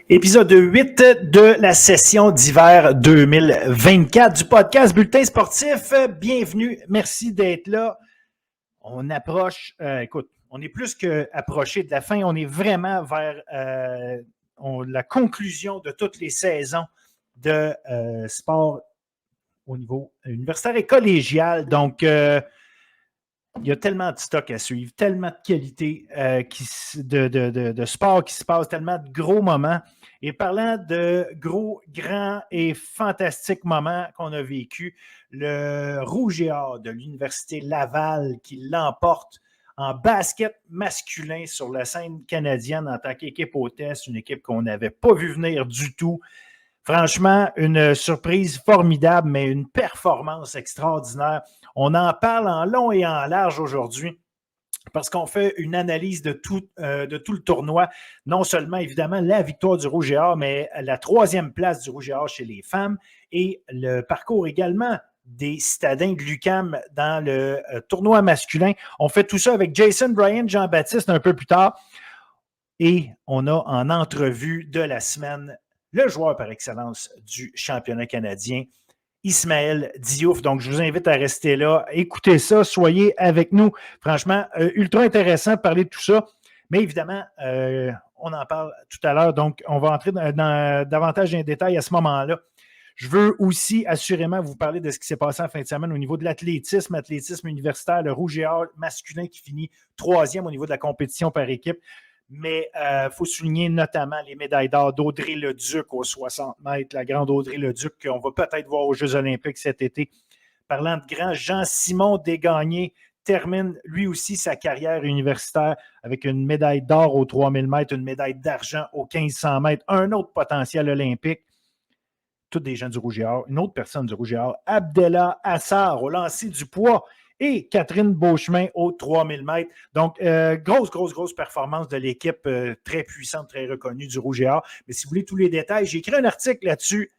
Épisode 8 de la session d'hiver 2024 du podcast Bulletin sportif. Bienvenue, merci d'être là. On approche, on est plus qu'approché de la fin. On est vraiment vers la conclusion de toutes les saisons de sport au niveau universitaire et collégial. Donc, il y a tellement de stock à suivre, tellement de qualité de sport qui se passe, tellement de gros moments. Et parlant de gros, grands et fantastiques moments qu'on a vécu, le Rouge et Or de l'Université Laval qui l'emporte en basket masculin sur la scène canadienne en tant qu'équipe hôtesse, une équipe qu'on n'avait pas vu venir du tout. Franchement, une surprise formidable, mais une performance extraordinaire. On en parle en long et en large aujourd'hui parce qu'on fait une analyse de tout le tournoi. Non seulement, évidemment, la victoire du Rouge et Or, mais la 3e place du Rouge et Or chez les femmes et le parcours également des citadins de l'UQAM dans le tournoi masculin. On fait tout ça avec Jason Bryant, Jean-Baptiste un peu plus tard. Et on a en entrevue de la semaine le joueur par excellence du championnat canadien, Ismaël Diouf. Donc, je vous invite à rester là. Écoutez ça, soyez avec nous. Franchement, ultra intéressant de parler de tout ça. Mais évidemment, on en parle tout à l'heure. Donc, on va entrer dans davantage en détail à ce moment-là. Je veux aussi assurément vous parler de ce qui s'est passé en fin de semaine au niveau de l'athlétisme universitaire, le Rouge et Or masculin qui finit 3e au niveau de la compétition par équipe. Mais il faut souligner notamment les médailles d'or d'Audrey Leduc aux 60 mètres, la grande Audrey Leduc qu'on va peut-être voir aux Jeux olympiques cet été. Parlant de grand, Jean-Simon Desgagnés termine lui aussi sa carrière universitaire avec une médaille d'or aux 3000 mètres, une médaille d'argent aux 1500 mètres, un autre potentiel olympique. Tous des gens du Rouge et Or. Une autre personne du Rouge et Or, Abdella Assar au lancer du poids et Catherine Beauchemin aux 3000 mètres. Donc, grosse performance de l'équipe très puissante, très reconnue du Rouge et Or. Mais si vous voulez tous les détails, j'ai écrit un article là-dessus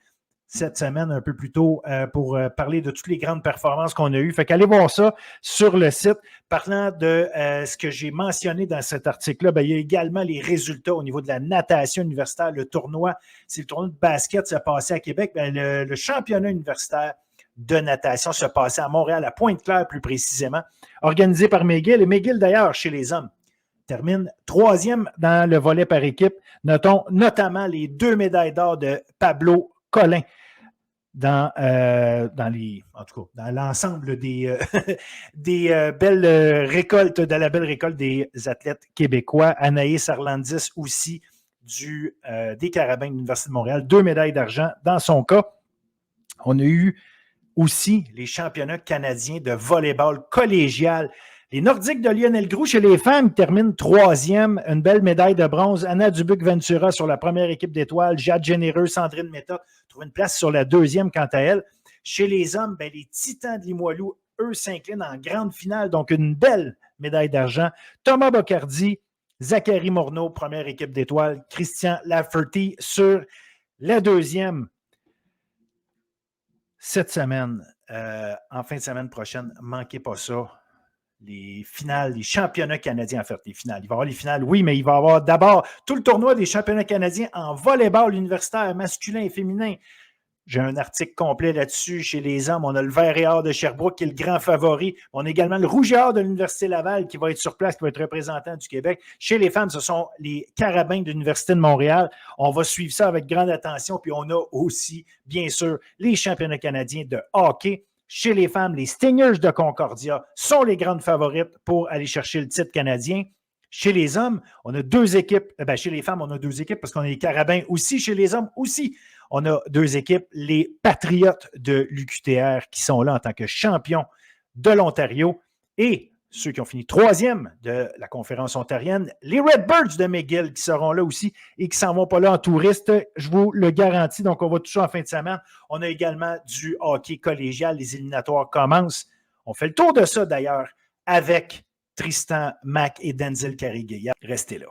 cette semaine, un peu plus tôt, pour parler de toutes les grandes performances qu'on a eues. Fait qu'allez voir ça sur le site. Parlant de ce que j'ai mentionné dans cet article-là, il y a également les résultats au niveau de la natation universitaire. Le tournoi, c'est le tournoi de basket qui s'est passé à Québec. Le championnat universitaire de natation se passait à Montréal, à Pointe-Claire plus précisément, organisé par McGill. Et McGill, d'ailleurs, chez les hommes, termine 3e dans le volet par équipe. Notons notamment les 2 médailles d'or de Pablo Collin dans l'ensemble des belles récoltes, de la belle récolte des athlètes québécois. Anaïs Arlandis aussi des Carabins de l'Université de Montréal, 2 médailles d'argent dans son cas. On a eu aussi les championnats canadiens de volleyball collégial. Les Nordiques de Lionel Groux chez les femmes terminent 3e, une belle médaille de bronze. Anna Dubuc-Ventura sur la première équipe d'étoiles. Jade Généreux, Sandrine Méthode trouvent une place sur la 2e quant à elle. Chez les hommes, les Titans de Limoilou, eux, s'inclinent en grande finale, donc une belle médaille d'argent. Thomas Bocardi, Zachary Morneau, première équipe d'étoiles. Christian Lafferty sur la 2e. Cette semaine, en fin de semaine prochaine, manquez pas ça. Les finales, les championnats canadiens, en fait, les finales. Il va y avoir les finales, oui, mais il va y avoir d'abord tout le tournoi des championnats canadiens en volleyball universitaire masculin et féminin. J'ai un article complet là-dessus chez les hommes. On a le Vert et Or de Sherbrooke qui est le grand favori. On a également le Rouge et Or de l'Université Laval qui va être sur place, qui va être représentant du Québec. Chez les femmes, ce sont les Carabins de l'Université de Montréal. On va suivre ça avec grande attention. Puis on a aussi, bien sûr, les championnats canadiens de hockey. Chez les femmes, les Stingers de Concordia sont les grandes favorites pour aller chercher le titre canadien. Chez les hommes, on a 2 équipes. Chez les femmes, on a 2 équipes parce qu'on a les Carabins aussi. Chez les hommes aussi, on a 2 équipes. Les Patriotes de l'UQTR qui sont là en tant que champions de l'Ontario et ceux qui ont fini 3e de la conférence ontarienne, les Redbirds de McGill qui seront là aussi et qui ne s'en vont pas là en touriste, je vous le garantis. Donc, on va toucher en fin de semaine. On a également du hockey collégial. Les éliminatoires commencent. On fait le tour de ça d'ailleurs avec Tristan Mack et Denzel Cariguet. Restez là.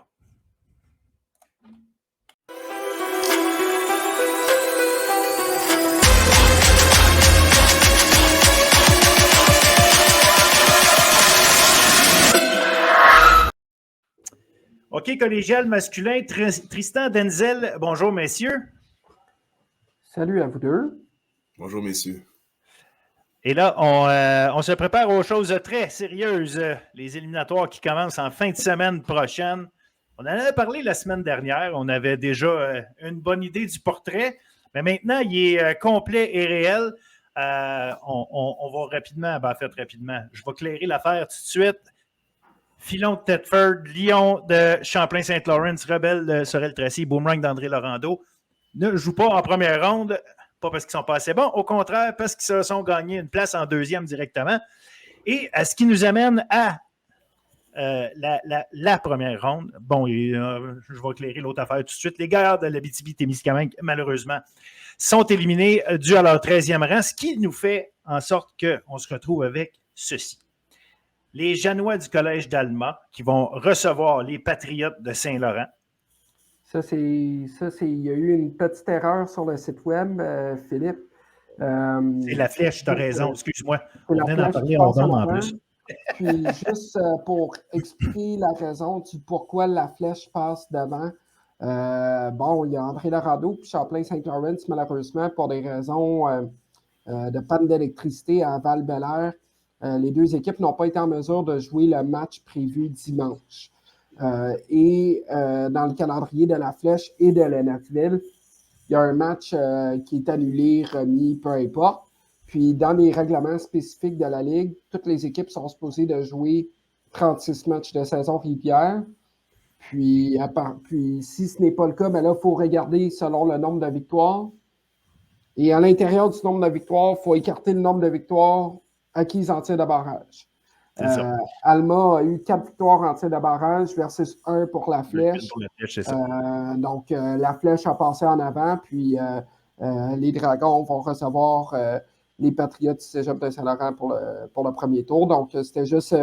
hockey collégial masculin, Tristan Denzel. Bonjour, messieurs. Salut à vous deux. Bonjour, messieurs. Et là, on se prépare aux choses très sérieuses, les éliminatoires qui commencent en fin de semaine prochaine. On en avait parlé la semaine dernière. On avait déjà une bonne idée du portrait, mais maintenant, il est complet et réel. On va rapidement, rapidement. Je vais clairer l'affaire tout de suite. Filon de Thetford, Lyon de Champlain-Saint-Laurent, Rebelle de Sorel-Tracy, Boomerang d'André Laurando ne jouent pas en première ronde. Pas parce qu'ils ne sont pas assez bons, au contraire, parce qu'ils se sont gagnés une place en deuxième directement. Et ce qui nous amène à la première ronde. Bon, je vais éclairer l'autre affaire tout de suite. Les Gaillards de l'Abitibi-Témiscamingue, malheureusement, sont éliminés dû à leur 13e rang, ce qui nous fait en sorte qu'on se retrouve avec ceci. Les Janois du Collège d'Alma qui vont recevoir les Patriotes de Saint-Laurent. Il y a eu une petite erreur sur le site web, Philippe. C'est la flèche, tu as raison, excuse-moi. On vient d'en parler en plus. Puis juste pour expliquer la raison du pourquoi la flèche passe devant, il y a André Laurando puis Champlain-Saint-Laurent, malheureusement, pour des raisons de panne d'électricité à Val-Bélair. Les deux équipes n'ont pas été en mesure de jouer le match prévu dimanche. Dans le calendrier de la Flèche et de Lennoxville, il y a un match qui est annulé, remis, peu importe. Puis, dans les règlements spécifiques de la Ligue, toutes les équipes sont supposées de jouer 36 matchs de saison régulière. Puis, si ce n'est pas le cas, là, il faut regarder selon le nombre de victoires. Et à l'intérieur du nombre de victoires, il faut écarter le nombre de victoires acquises en tir de barrage. Alma a eu 4 victoires en tir de barrage versus 1 pour la Flèche. Donc, la Flèche a passé en avant, puis les Dragons vont recevoir les Patriotes du Cégep de Saint-Laurent pour le premier tour. Donc, c'était juste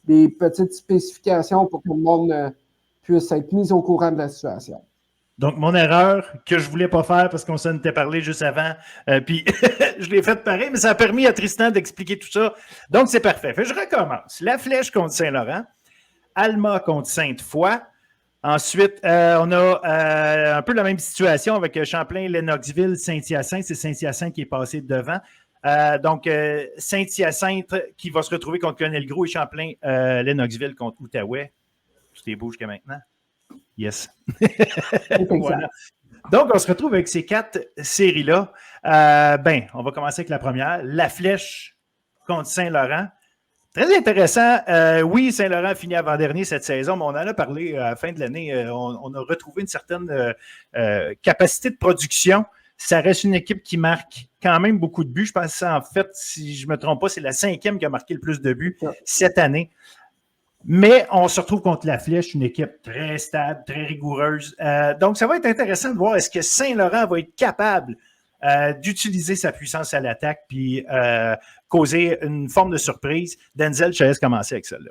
des petites spécifications pour que le monde puisse être mis au courant de la situation. Donc, mon erreur que je ne voulais pas faire parce qu'on s'en était parlé juste avant, puis je l'ai faite pareil, mais ça a permis à Tristan d'expliquer tout ça. Donc, c'est parfait. Je recommence. La Flèche contre Saint-Laurent, Alma contre Sainte-Foy. Ensuite, on a un peu la même situation avec Champlain, Lennoxville, Saint-Hyacinthe. C'est Saint-Hyacinthe qui est passé devant. Donc, Saint-Hyacinthe qui va se retrouver contre Colonel-Gros et Champlain, Lennoxville contre Outaouais. Tout est beau jusqu'à maintenant. Yes. Voilà. Donc, on se retrouve avec ces 4 séries-là. On va commencer avec la première. La Flèche contre Saint-Laurent. Très intéressant. Oui, Saint-Laurent a fini avant-dernier cette saison, mais on en a parlé à la fin de l'année. On a retrouvé une certaine capacité de production. Ça reste une équipe qui marque quand même beaucoup de buts. Je pense que en fait, si je ne me trompe pas, c'est la 5e qui a marqué le plus de buts cette année. Mais on se retrouve contre la Flèche, une équipe très stable, très rigoureuse. Donc, ça va être intéressant de voir est-ce que Saint-Laurent va être capable d'utiliser sa puissance à l'attaque puis causer une forme de surprise. Denzel, je te laisse commencer avec celle-là.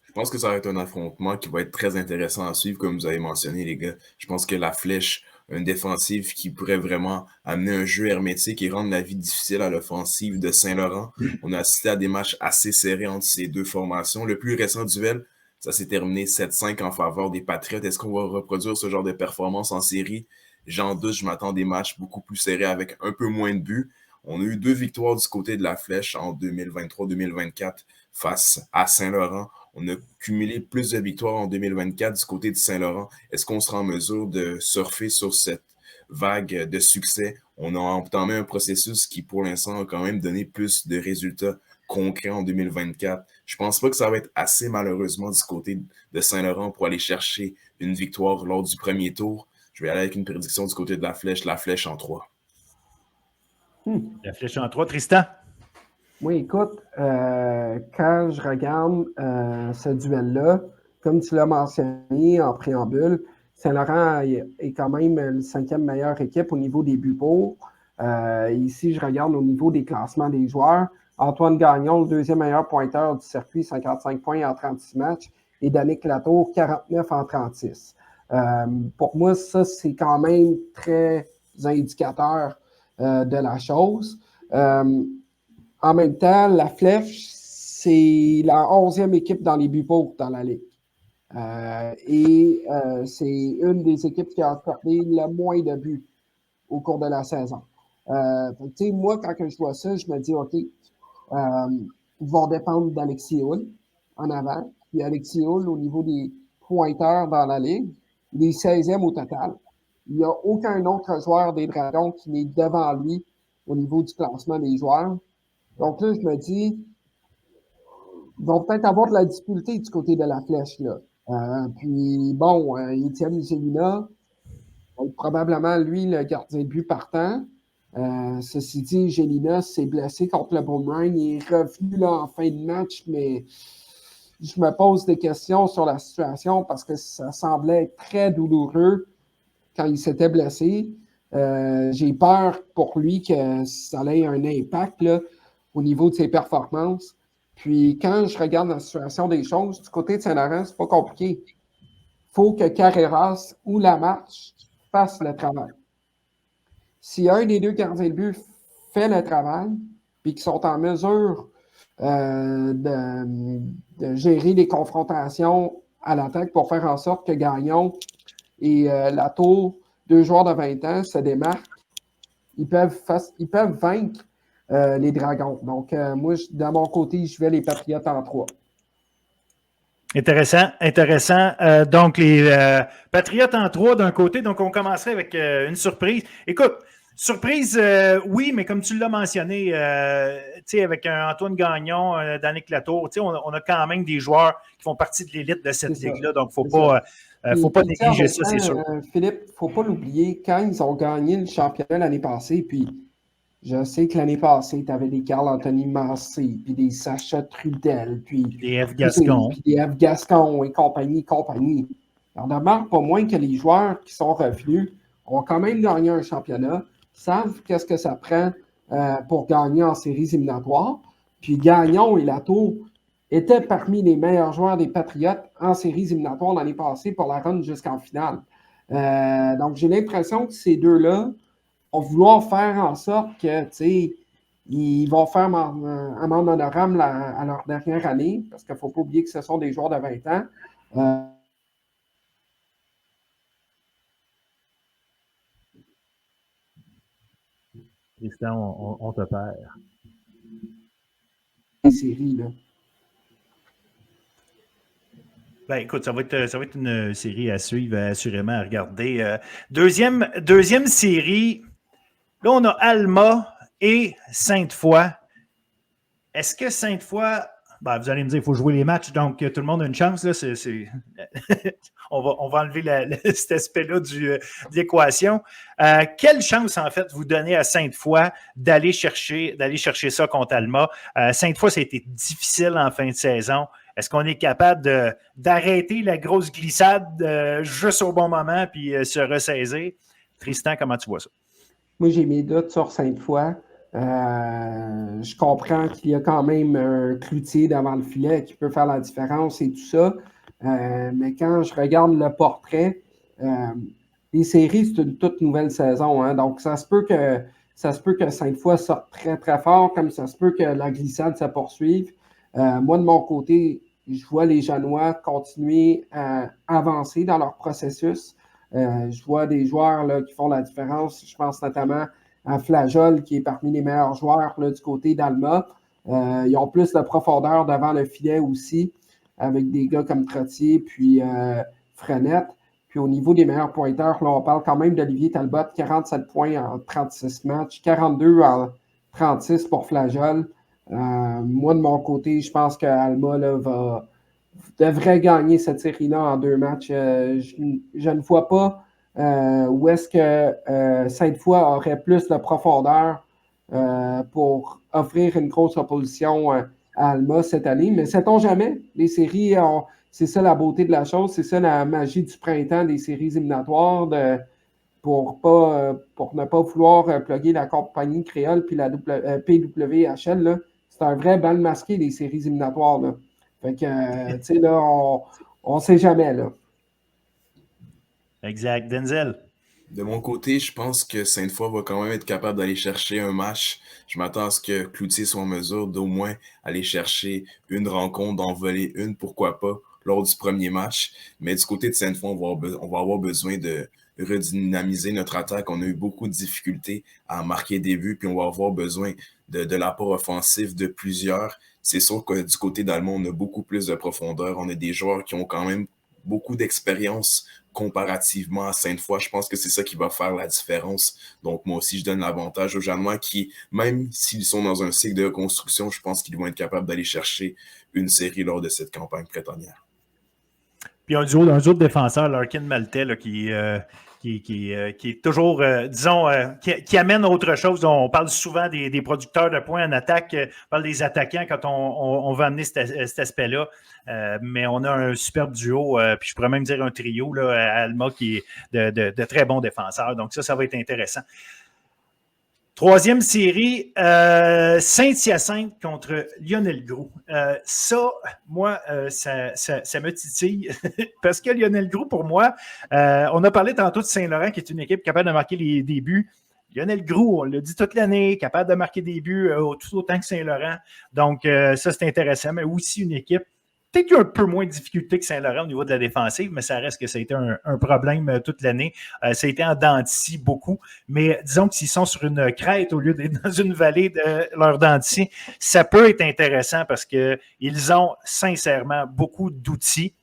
Je pense que ça va être un affrontement qui va être très intéressant à suivre, comme vous avez mentionné, les gars. Je pense que la Flèche, une défensive qui pourrait vraiment amener un jeu hermétique et rendre la vie difficile à l'offensive de Saint-Laurent. On a assisté à des matchs assez serrés entre ces deux formations. Le plus récent duel, ça s'est terminé 7-5 en faveur des Patriotes. Est-ce qu'on va reproduire ce genre de performance en série? J'en doute, je m'attends à des matchs beaucoup plus serrés avec un peu moins de buts. On a eu 2 victoires du côté de la Flèche en 2023-2024 face à Saint-Laurent. On a cumulé plus de victoires en 2024 du côté de Saint-Laurent. Est-ce qu'on sera en mesure de surfer sur cette vague de succès? On a entamé un processus qui, pour l'instant, a quand même donné plus de résultats concrets en 2024. Je pense pas que ça va être assez, malheureusement, du côté de Saint-Laurent pour aller chercher une victoire lors du premier tour. Je vais aller avec une prédiction du côté de la Flèche en 3. La Flèche en 3. Tristan? Oui, écoute, quand je regarde ce duel-là, comme tu l'as mentionné en préambule, Saint-Laurent est quand même la 5e meilleure équipe au niveau des buts pour. Ici, je regarde au niveau des classements des joueurs. Antoine Gagnon, le 2e meilleur pointeur du circuit, 55 points en 36 matchs. Et Danick Latour, 49 en 36. Pour moi, ça, c'est quand même très indicateur de la chose. En même temps, la Flèche, c'est la 11e équipe dans les buts pour dans la Ligue. C'est une des équipes qui a accordé le moins de buts au cours de la saison. Moi, quand je vois ça, je me dis, OK, ils vont dépendre d'Alexis Hull en avant. Puis Alexis Hull, au niveau des pointeurs dans la ligue, il est 16e au total. Il n'y a aucun autre joueur des Dragons qui n'est devant lui au niveau du classement des joueurs. Donc là, je me dis, ils vont peut-être avoir de la difficulté du côté de la flèche, là. Puis, bon, Étienne Gélina, probablement, lui, le gardien de but partant. Ceci dit, Gélina s'est blessé contre le Boomerang. Il est revenu là, en fin de match, mais je me pose des questions sur la situation parce que ça semblait être très douloureux quand il s'était blessé. J'ai peur pour lui que ça ait un impact là, au niveau de ses performances. Puis quand je regarde la situation des choses, du côté de Saint-Laurent, c'est pas compliqué. Il faut que Carreras ou Lamarche fasse le travail. Si un des deux gardiens de but fait le travail, puis qu'ils sont en mesure de gérer les confrontations à l'attaque pour faire en sorte que Gagnon et Latour, 2 joueurs de 20 ans, se démarquent, ils peuvent vaincre les Dragons. Donc, moi, de mon côté, je vais les Patriotes en 3. Intéressant. Donc, les Patriotes en 3 d'un côté. Donc, on commencerait avec une surprise. Écoute, surprise, oui, mais comme tu l'as mentionné, avec un Antoine Gagnon, Danick Latour, on a quand même des joueurs qui font partie de l'élite de cette ligue-là. Donc, il ne faut pas négliger ça, c'est sûr. Philippe, il ne faut pas l'oublier, quand ils ont gagné le championnat l'année passée, puis je sais que l'année passée, tu avais des Carl-Anthony Massé, puis des Sacha Trudel, puis des F. Gascon. Puis des F. Gascon et compagnie. On demeure pas moins que les joueurs qui sont revenus ont quand même gagné un championnat, savent qu'est-ce que ça prend pour gagner en séries éliminatoires. Puis Gagnon et Latour étaient parmi les meilleurs joueurs des Patriotes en séries éliminatoires l'année passée pour la run jusqu'en finale. Donc, j'ai l'impression que ces deux-là vont vouloir faire en sorte que, ils vont faire amende honorable à leur dernière année, parce qu'il ne faut pas oublier que ce sont des joueurs de 20 ans. Tristan, on te perd. Les séries, là. Ben, écoute, ça va être une série à suivre, assurément à regarder. Deuxième série, là, on a Alma et Sainte-Foy. Est-ce que Sainte-Foy, vous allez me dire, il faut jouer les matchs, donc tout le monde a une chance. Là, on va enlever cet aspect-là de l'équation. Quelle chance, en fait, vous donnez à Sainte-Foy d'aller chercher ça contre Alma? Sainte-Foy, ça a été difficile en fin de saison. Est-ce qu'on est capable d'arrêter la grosse glissade juste au bon moment puis se ressaisir? Tristan, comment tu vois ça? Moi, j'ai mes doutes sur Sainte-Foy. Je comprends qu'il y a quand même un Cloutier devant le filet qui peut faire la différence et tout ça. Mais quand je regarde le portrait, les séries, c'est une toute nouvelle saison. Hein, donc, ça se peut que Sainte-Foy sorte très, très fort, comme ça se peut que la glissade se poursuive. Moi, de mon côté, je vois les Janois continuer à avancer dans leur processus. Je vois des joueurs là, qui font la différence. Je pense notamment à Flajol, qui est parmi les meilleurs joueurs là, du côté d'Alma. Ils ont plus de profondeur devant le filet aussi, avec des gars comme Trottier, puis Frenette. Puis au niveau des meilleurs pointeurs, là, on parle quand même d'Olivier Talbot, 47 points en 36 matchs, 42 en 36 pour Flajol. Moi, de mon côté, je pense qu'Alma devrait gagner cette série-là en 2 matchs. Je ne vois pas où est-ce que Sainte-Foy aurait plus de profondeur pour offrir une grosse opposition à Alma cette année. Mais sait-on jamais? Les séries, c'est ça la beauté de la chose, c'est ça la magie du printemps des séries éliminatoires pour ne pas vouloir plugger la compagnie créole puis la PWHL. Là. C'est un vrai bal masqué, les séries éliminatoires. Là. Fait que, tu sais, là, on ne sait jamais, là. Exact. Denzel? De mon côté, je pense que Sainte-Foy va quand même être capable d'aller chercher un match. Je m'attends à ce que Cloutier soit en mesure d'au moins aller chercher une rencontre, d'en voler une, pourquoi pas, lors du premier match. Mais du côté de Sainte-Foy, on va avoir besoin de redynamiser notre attaque. On a eu beaucoup de difficultés à marquer des buts, puis on va avoir besoin de l'apport offensif de plusieurs. C'est sûr que du côté d'Allemand, on a beaucoup plus de profondeur. On a des joueurs qui ont quand même beaucoup d'expérience comparativement à Sainte-Foy. Je pense que c'est ça qui va faire la différence. Donc, moi aussi, je donne l'avantage aux Janois qui, même s'ils sont dans un cycle de reconstruction, je pense qu'ils vont être capables d'aller chercher une série lors de cette campagne pré-tonnière. Puis un duo de défenseurs, Larkin Maltais, là, qui est toujours, disons, qui amène autre chose. On parle souvent des producteurs de points en attaque, on parle des attaquants quand on veut amener cet aspect-là. Mais on a un superbe duo, puis je pourrais même dire un trio, là, à Alma, qui est de très bons défenseurs. Donc ça va être intéressant. Troisième série, Saint-Hyacinthe contre Lionel Groulx. Ça, moi, ça me titille parce que Lionel Groulx, pour moi, on a parlé tantôt de Saint-Laurent, qui est une équipe capable de marquer des buts. Lionel Groulx, on l'a dit toute l'année, capable de marquer des buts tout autant que Saint-Laurent. Donc, ça, c'est intéressant, mais aussi une équipe peut-être un peu moins de difficulté que Saint-Laurent au niveau de la défensive, mais ça reste que ça a été un problème toute l'année. Ça a été en dents de scie beaucoup, mais disons que s'ils sont sur une crête au lieu d'être dans une vallée de leur dents de scie, ça peut être intéressant parce qu'ils ont sincèrement beaucoup d'outils.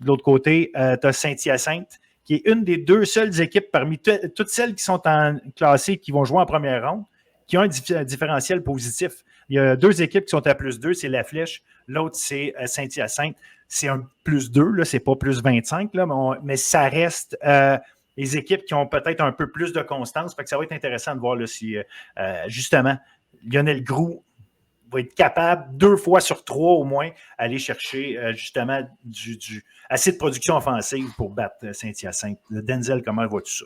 De l'autre côté, tu as Saint-Hyacinthe, qui est une des deux seules équipes parmi toutes celles qui sont classées qui vont jouer en première ronde, qui ont un différentiel positif. Il y a deux équipes qui sont à +2, c'est La Flèche. L'autre, c'est Saint-Hyacinthe. C'est un +2, là, c'est pas +25, là, mais ça reste les équipes qui ont peut-être un peu plus de constance. Fait que ça va être intéressant de voir là, si, justement, Lionel Groulx va être capable 2 fois sur 3 au moins aller chercher justement assez de production offensive pour battre Saint-Hyacinthe. Denzel, comment vois-tu ça?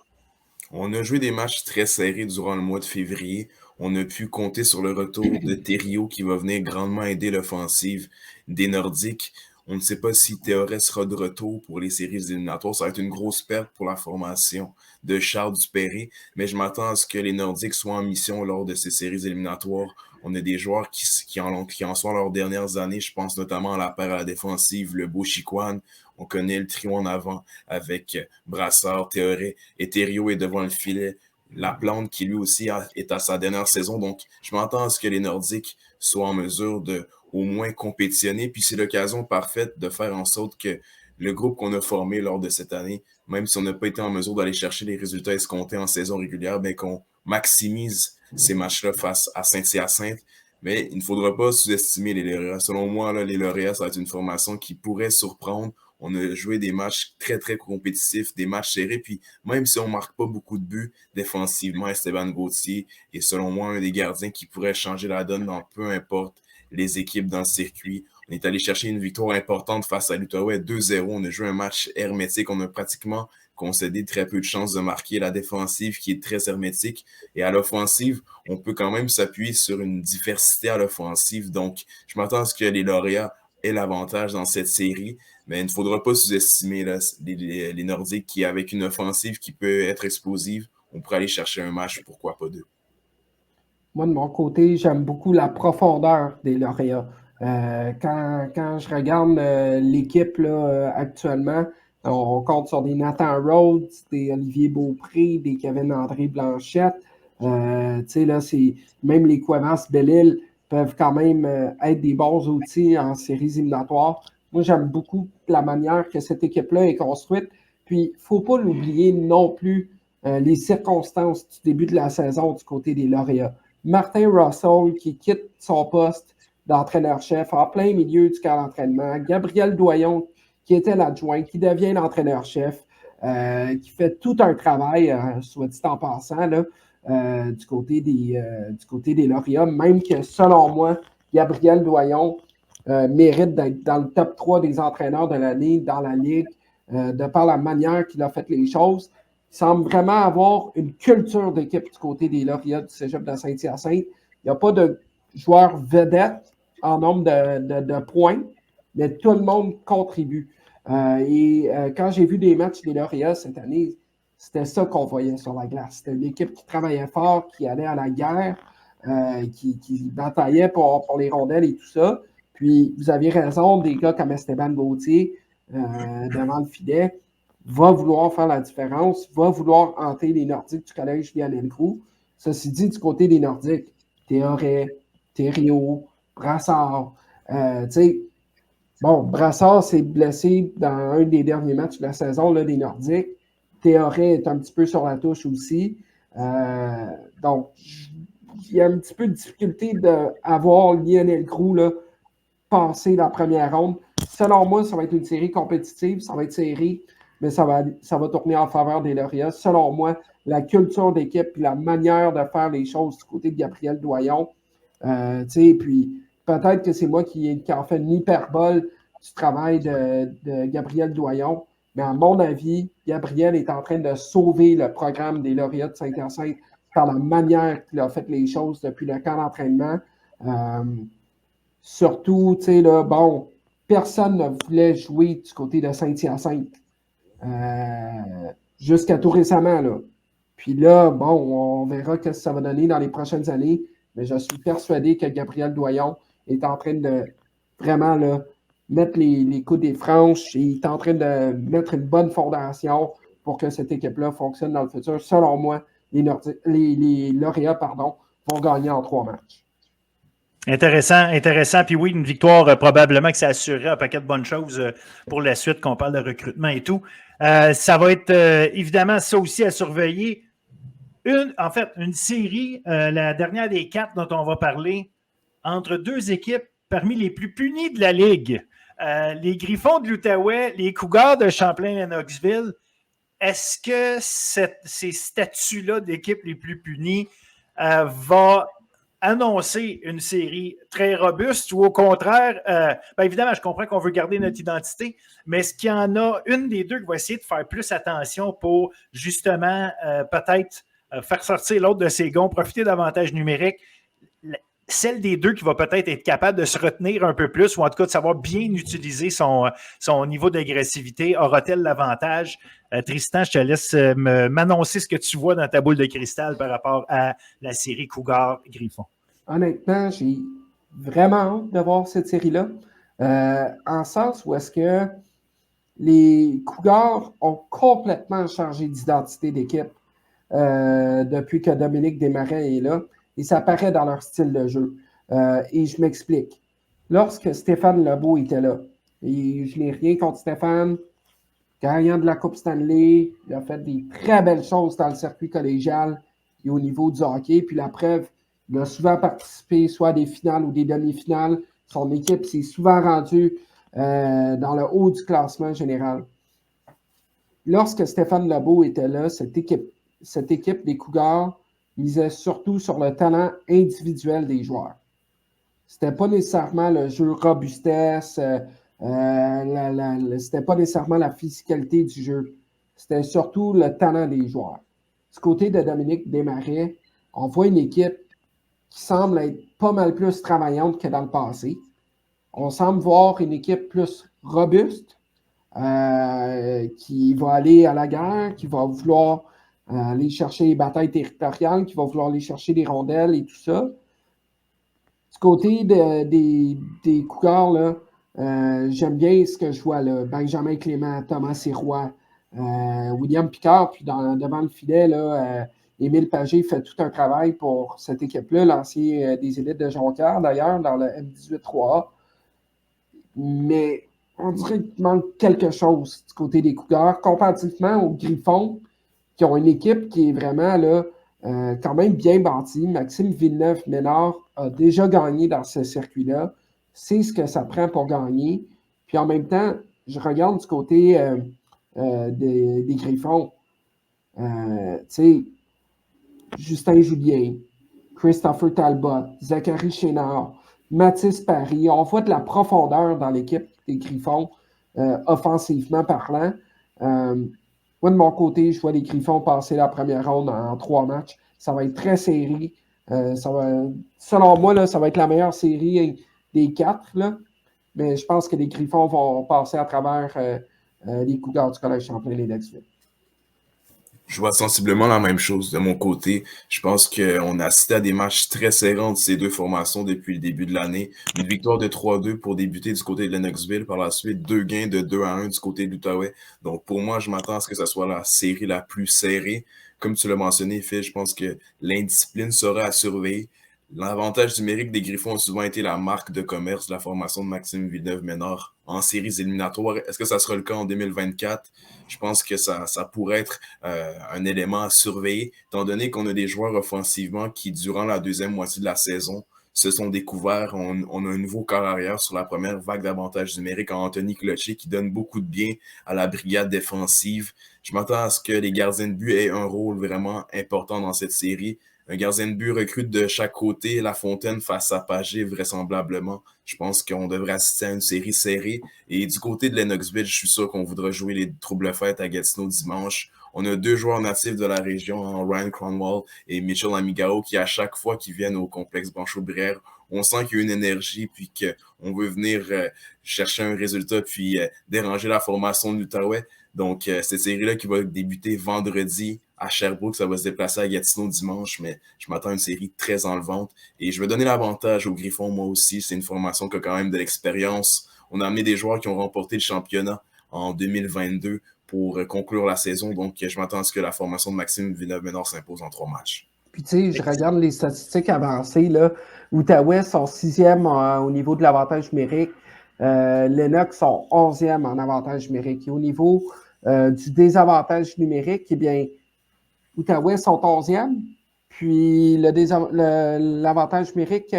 On a joué des matchs très serrés durant le mois de février. On a pu compter sur le retour de Thériault qui va venir grandement aider l'offensive des Nordiques. On ne sait pas si Théoret sera de retour pour les séries éliminatoires. Ça va être une grosse perte pour la formation de Charles Dupéré, mais je m'attends à ce que les Nordiques soient en mission lors de ces séries éliminatoires. On a des joueurs qui en sont leurs dernières années. Je pense notamment à la paire à la défensive, le beau Chicoine. On connaît le trio en avant avec Brassard, Théoret et Thériault est devant le filet. Laplante qui lui aussi est à sa dernière saison. Donc, je m'attends à ce que les Nordiques soient en mesure de au moins compétitionner. Puis c'est l'occasion parfaite de faire en sorte que le groupe qu'on a formé lors de cette année, même si on n'a pas été en mesure d'aller chercher les résultats escomptés en saison régulière, bien qu'on maximise ces matchs-là face à Saint-Hyacinthe. Mais il ne faudra pas sous-estimer les lauréats. Selon moi, là, les lauréats, ça va être une formation qui pourrait surprendre. On a joué des matchs très, très compétitifs, des matchs serrés. Puis même si on ne marque pas beaucoup de buts défensivement, Esteban Gauthier est selon moi un des gardiens qui pourrait changer la donne dans peu importe les équipes dans le circuit. On est allé chercher une victoire importante face à l'Outaouais, 2-0. On a joué un match hermétique. On a pratiquement concédé très peu de chances de marquer. La défensive qui est très hermétique. Et à l'offensive, on peut quand même s'appuyer sur une diversité à l'offensive. Donc, je m'attends à ce que les lauréats aient l'avantage dans cette série. Mais il ne faudra pas sous-estimer là, les Nordiques qui, avec une offensive qui peut être explosive, on pourrait aller chercher un match, pourquoi pas deux. Moi, de mon côté, j'aime beaucoup la profondeur des lauréats. Quand je regarde l'équipe là, actuellement, on compte sur des Nathan Rhodes, des Olivier Beaupré, des Kevin-André Blanchette. Là, même les Cuevas Belle-Île peuvent quand même être des bons outils en séries éliminatoires. Moi, j'aime beaucoup la manière que cette équipe-là est construite. Puis, il ne faut pas l'oublier non plus les circonstances du début de la saison du côté des lauréats. Martin Russell qui quitte son poste d'entraîneur-chef en plein milieu du camp d'entraînement. Gabriel Doyon qui était l'adjoint, qui devient l'entraîneur-chef, qui fait tout un travail, soit dit en passant, là, du côté des lauréats, même que selon moi, Gabriel Doyon mérite d'être dans le top 3 des entraîneurs de l'année dans la Ligue, de par la manière qu'il a fait les choses. Il semble vraiment avoir une culture d'équipe du côté des lauréats du Cégep de Saint-Hyacinthe. Il n'y a pas de joueurs vedettes en nombre de points, mais tout le monde contribue. Quand j'ai vu des matchs des lauréats cette année, c'était ça qu'on voyait sur la glace. C'était une équipe qui travaillait fort, qui allait à la guerre, qui bataillait pour les rondelles et tout ça. Puis, vous aviez raison, des gars comme Esteban Gauthier, devant le filet, va vouloir faire la différence, va vouloir hanter les Nordiques du collège Lionel-Groux. Ceci dit, du côté des Nordiques, Théoret, Thériault, Brassard, Brassard s'est blessé dans un des derniers matchs de la saison là, des Nordiques. Théoret est un petit peu sur la touche aussi. Donc, il y a un petit peu de difficulté d'avoir Lionel-Groux là, passer la première ronde. Selon moi, ça va être une série compétitive, ça va être serré, mais ça va tourner en faveur des Lauréats. Selon moi, la culture d'équipe et la manière de faire les choses du côté de Gabriel Doyon, puis peut-être que c'est moi qui en fait une hyperbole du travail de Gabriel Doyon, mais à mon avis, Gabriel est en train de sauver le programme des Lauréats de Saint-Hyacinthe par la manière qu'il a fait les choses depuis le camp d'entraînement. Surtout, personne ne voulait jouer du côté de Saint-Hyacinthe jusqu'à tout récemment, là. Puis là, on verra ce que ça va donner dans les prochaines années, mais je suis persuadé que Gabriel Doyon est en train de vraiment là, mettre les coups des franches et il est en train de mettre une bonne fondation pour que cette équipe-là fonctionne dans le futur. Selon moi, les Lauréats vont gagner en 3 matchs. Intéressant. Puis oui, une victoire, probablement que ça assurerait un paquet de bonnes choses pour la suite, qu'on parle de recrutement et tout. Ça va être évidemment ça aussi à surveiller. Une série, la dernière des 4 dont on va parler, entre 2 équipes parmi les plus punies de la Ligue. Les Griffons de l'Outaouais, les Cougars de Champlain-Lennoxville. Est-ce que ces statuts-là d'équipes les plus punies va annoncer une série très robuste ou au contraire, évidemment, je comprends qu'on veut garder notre identité, mais est-ce qu'il y en a une des deux qui va essayer de faire plus attention pour justement peut-être faire sortir l'autre de ses gonds, profiter d'avantages numériques, celle des deux qui va peut-être être capable de se retenir un peu plus ou en tout cas de savoir bien utiliser son niveau d'agressivité, aura-t-elle l'avantage? Tristan, je te laisse m'annoncer ce que tu vois dans ta boule de cristal par rapport à la série Cougar-Griffon. Honnêtement, j'ai vraiment hâte de voir cette série-là. En sens où est-ce que les Cougars ont complètement changé d'identité d'équipe depuis que Dominique Desmarais est là. Et ça paraît dans leur style de jeu. Et je m'explique. Lorsque Stéphane Lebeau était là, et je n'ai rien contre Stéphane, gagnant de la Coupe Stanley, il a fait des très belles choses dans le circuit collégial et au niveau du hockey. Puis la preuve, il a souvent participé soit à des finales ou des demi-finales. Son équipe s'est souvent rendue dans le haut du classement général. Lorsque Stéphane Lebeau était là, cette équipe des Cougars misait surtout sur le talent individuel des joueurs. C'était pas nécessairement le jeu robustesse, c'était pas nécessairement la physicalité du jeu. C'était surtout le talent des joueurs. Du côté de Dominique Desmarais, on voit une équipe qui semble être pas mal plus travaillante que dans le passé. On semble voir une équipe plus robuste, qui va aller à la guerre, qui va vouloir aller chercher les batailles territoriales, qui va vouloir aller chercher des rondelles et tout ça. Du côté des Cougars, là, j'aime bien ce que je vois là. Benjamin Clément, Thomas Sirois, William Picard, puis devant le filet, là, Émile Pagé fait tout un travail pour cette équipe-là, l'ancien des élites de Jonquière, d'ailleurs, dans le M18-3A. Mais on dirait qu'il manque quelque chose du côté des Cougars, comparativement aux Griffons, qui ont une équipe qui est vraiment là, quand même bien bâtie. Maxime Villeneuve-Ménard a déjà gagné dans ce circuit-là. C'est ce que ça prend pour gagner. Puis en même temps, je regarde du côté des Griffons. Justin Julien, Christopher Talbot, Zachary Chénard, Mathis Paris. On voit de la profondeur dans l'équipe des Griffons, offensivement parlant. Moi, de mon côté, je vois les Griffons passer la première ronde en 3 matchs. Ça va être très serré. Selon moi, là, ça va être la meilleure série des 4. Là. Mais je pense que les Griffons vont passer à travers les Cougars du Collège Champlain-Lennoxville. Je Je vois sensiblement la même chose de mon côté. Je pense qu'on a assisté à des matchs très serrés entre ces deux formations depuis le début de l'année. Une victoire de 3-2 pour débuter du côté de Lennoxville. Par la suite, 2 gains de 2-1 du côté de l'Outaouais. Donc, pour moi, je m'attends à ce que ce soit la série la plus serrée. Comme tu l'as mentionné, Phil, je pense que l'indiscipline sera à surveiller. L'avantage numérique des Griffons a souvent été la marque de commerce de la formation de Maxime Villeneuve-Ménard en séries éliminatoires. Est-ce que ça sera le cas en 2024? Je pense que ça pourrait être un élément à surveiller, étant donné qu'on a des joueurs offensivement qui, durant la deuxième moitié de la saison, se sont découverts. On a un nouveau corps arrière sur la première vague d'avantages numériques en Anthony Cloutier qui donne beaucoup de bien à la brigade défensive. Je m'attends à ce que les gardiens de but aient un rôle vraiment important dans cette série. Un gardien de but recrute de chaque côté. La Fontaine face à Pagé, vraisemblablement. Je pense qu'on devrait assister à une série serrée. Et du côté de Lennoxville, je suis sûr qu'on voudra jouer les troubles-fêtes à Gatineau dimanche. On a 2 joueurs natifs de la région, Ryan Cronwall et Mitchell Amigao, qui à chaque fois qu'ils viennent au complexe Banchot-Brière, on sent qu'il y a une énergie, puis qu'on veut venir chercher un résultat, puis déranger la formation de l'Outaouais. Donc, cette série-là qui va débuter vendredi à Sherbrooke, ça va se déplacer à Gatineau dimanche, mais je m'attends à une série très enlevante. Et je vais donner l'avantage aux Griffons, moi aussi. C'est une formation qui a quand même de l'expérience. On a amené des joueurs qui ont remporté le championnat en 2022 pour conclure la saison. Donc, je m'attends à ce que la formation de Maxime Villeneuve-Ménard s'impose en 3 matchs. Puis, tu sais, je regarde les statistiques avancées, là. Outaouais sont 6e au niveau de l'avantage numérique. Lennox sont 11e en avantage numérique. Et au niveau du désavantage numérique, eh bien, Outaouais sont 11e. Puis, l'avantage numérique,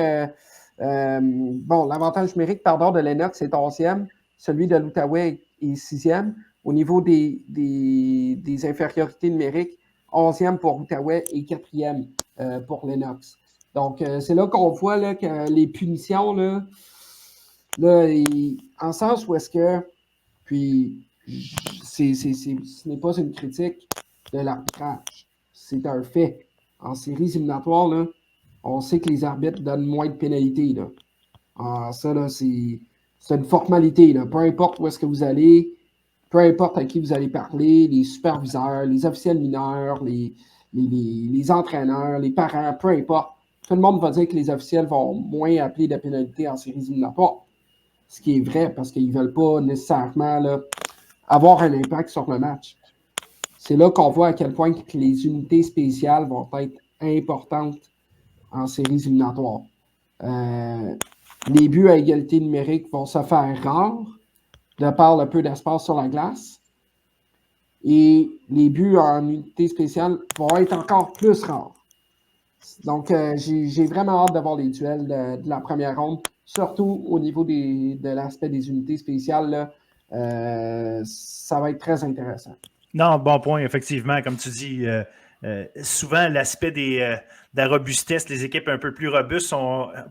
l'avantage numérique, de Lennox est 11e. Celui de l'Outaouais est 6e. Au niveau des infériorités numériques, 11e pour Outaouais et 4e pour Lennox. Donc, c'est là qu'on voit là, que les punitions, en sens où est-ce que, puis, ce n'est pas une critique de l'arbitrage, c'est un fait. En séries éliminatoires, là, on sait que les arbitres donnent moins de pénalités. Là. Ça, là, c'est une formalité. Là. Peu importe où est-ce que vous allez, peu importe à qui vous allez parler, les superviseurs, les officiels mineurs, les entraîneurs, les parents, peu importe. Tout le monde va dire que les officiels vont moins appeler de pénalités en séries éliminatoires. Ce qui est vrai parce qu'ils ne veulent pas nécessairement là, avoir un impact sur le match. C'est là qu'on voit à quel point que les unités spéciales vont être importantes en séries éliminatoires. Les buts à égalité numérique vont se faire rares de par le peu d'espace sur la glace. Et les buts en unité spéciale vont être encore plus rares. Donc, j'ai vraiment hâte d'avoir les duels de la première ronde, surtout au niveau de l'aspect des unités spéciales. Là, ça va être très intéressant. Non, bon point, effectivement. Comme tu dis, souvent, l'aspect de la robustesse, les équipes un peu plus robustes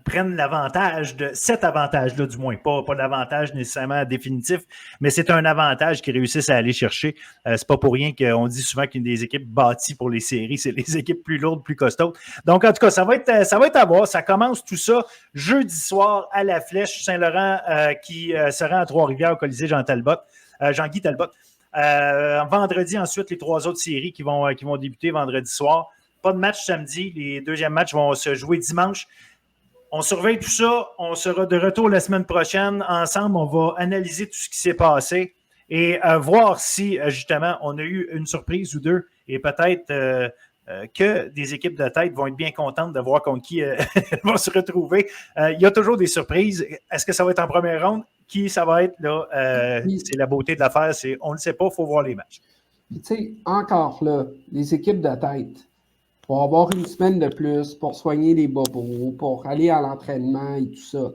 prennent l'avantage de cet avantage-là, du moins. Pas l'avantage nécessairement définitif, mais c'est un avantage qu'ils réussissent à aller chercher. C'est pas pour rien qu'on dit souvent qu'une des équipes bâties pour les séries, c'est les équipes plus lourdes, plus costaudes. Donc, en tout cas, ça va être à voir. Ça commence tout ça jeudi soir à la Flèche Saint-Laurent qui sera à Trois-Rivières au Colisée Jean-Guy Talbot. Vendredi, ensuite, les 3 autres séries qui vont débuter vendredi soir. Pas de match samedi. Les deuxièmes matchs vont se jouer dimanche. On surveille tout ça. On sera de retour la semaine prochaine. Ensemble, on va analyser tout ce qui s'est passé et voir si, justement, on a eu une surprise ou deux et peut-être que des équipes de tête vont être bien contentes de voir contre qui elles vont se retrouver. Il y a toujours des surprises. Est-ce que ça va être en première ronde? Qui ça va être, là? C'est la beauté de l'affaire. On ne le sait pas, il faut voir les matchs. Tu sais, encore là, les équipes de tête vont avoir une semaine de plus pour soigner les bobos, pour aller à l'entraînement et tout ça.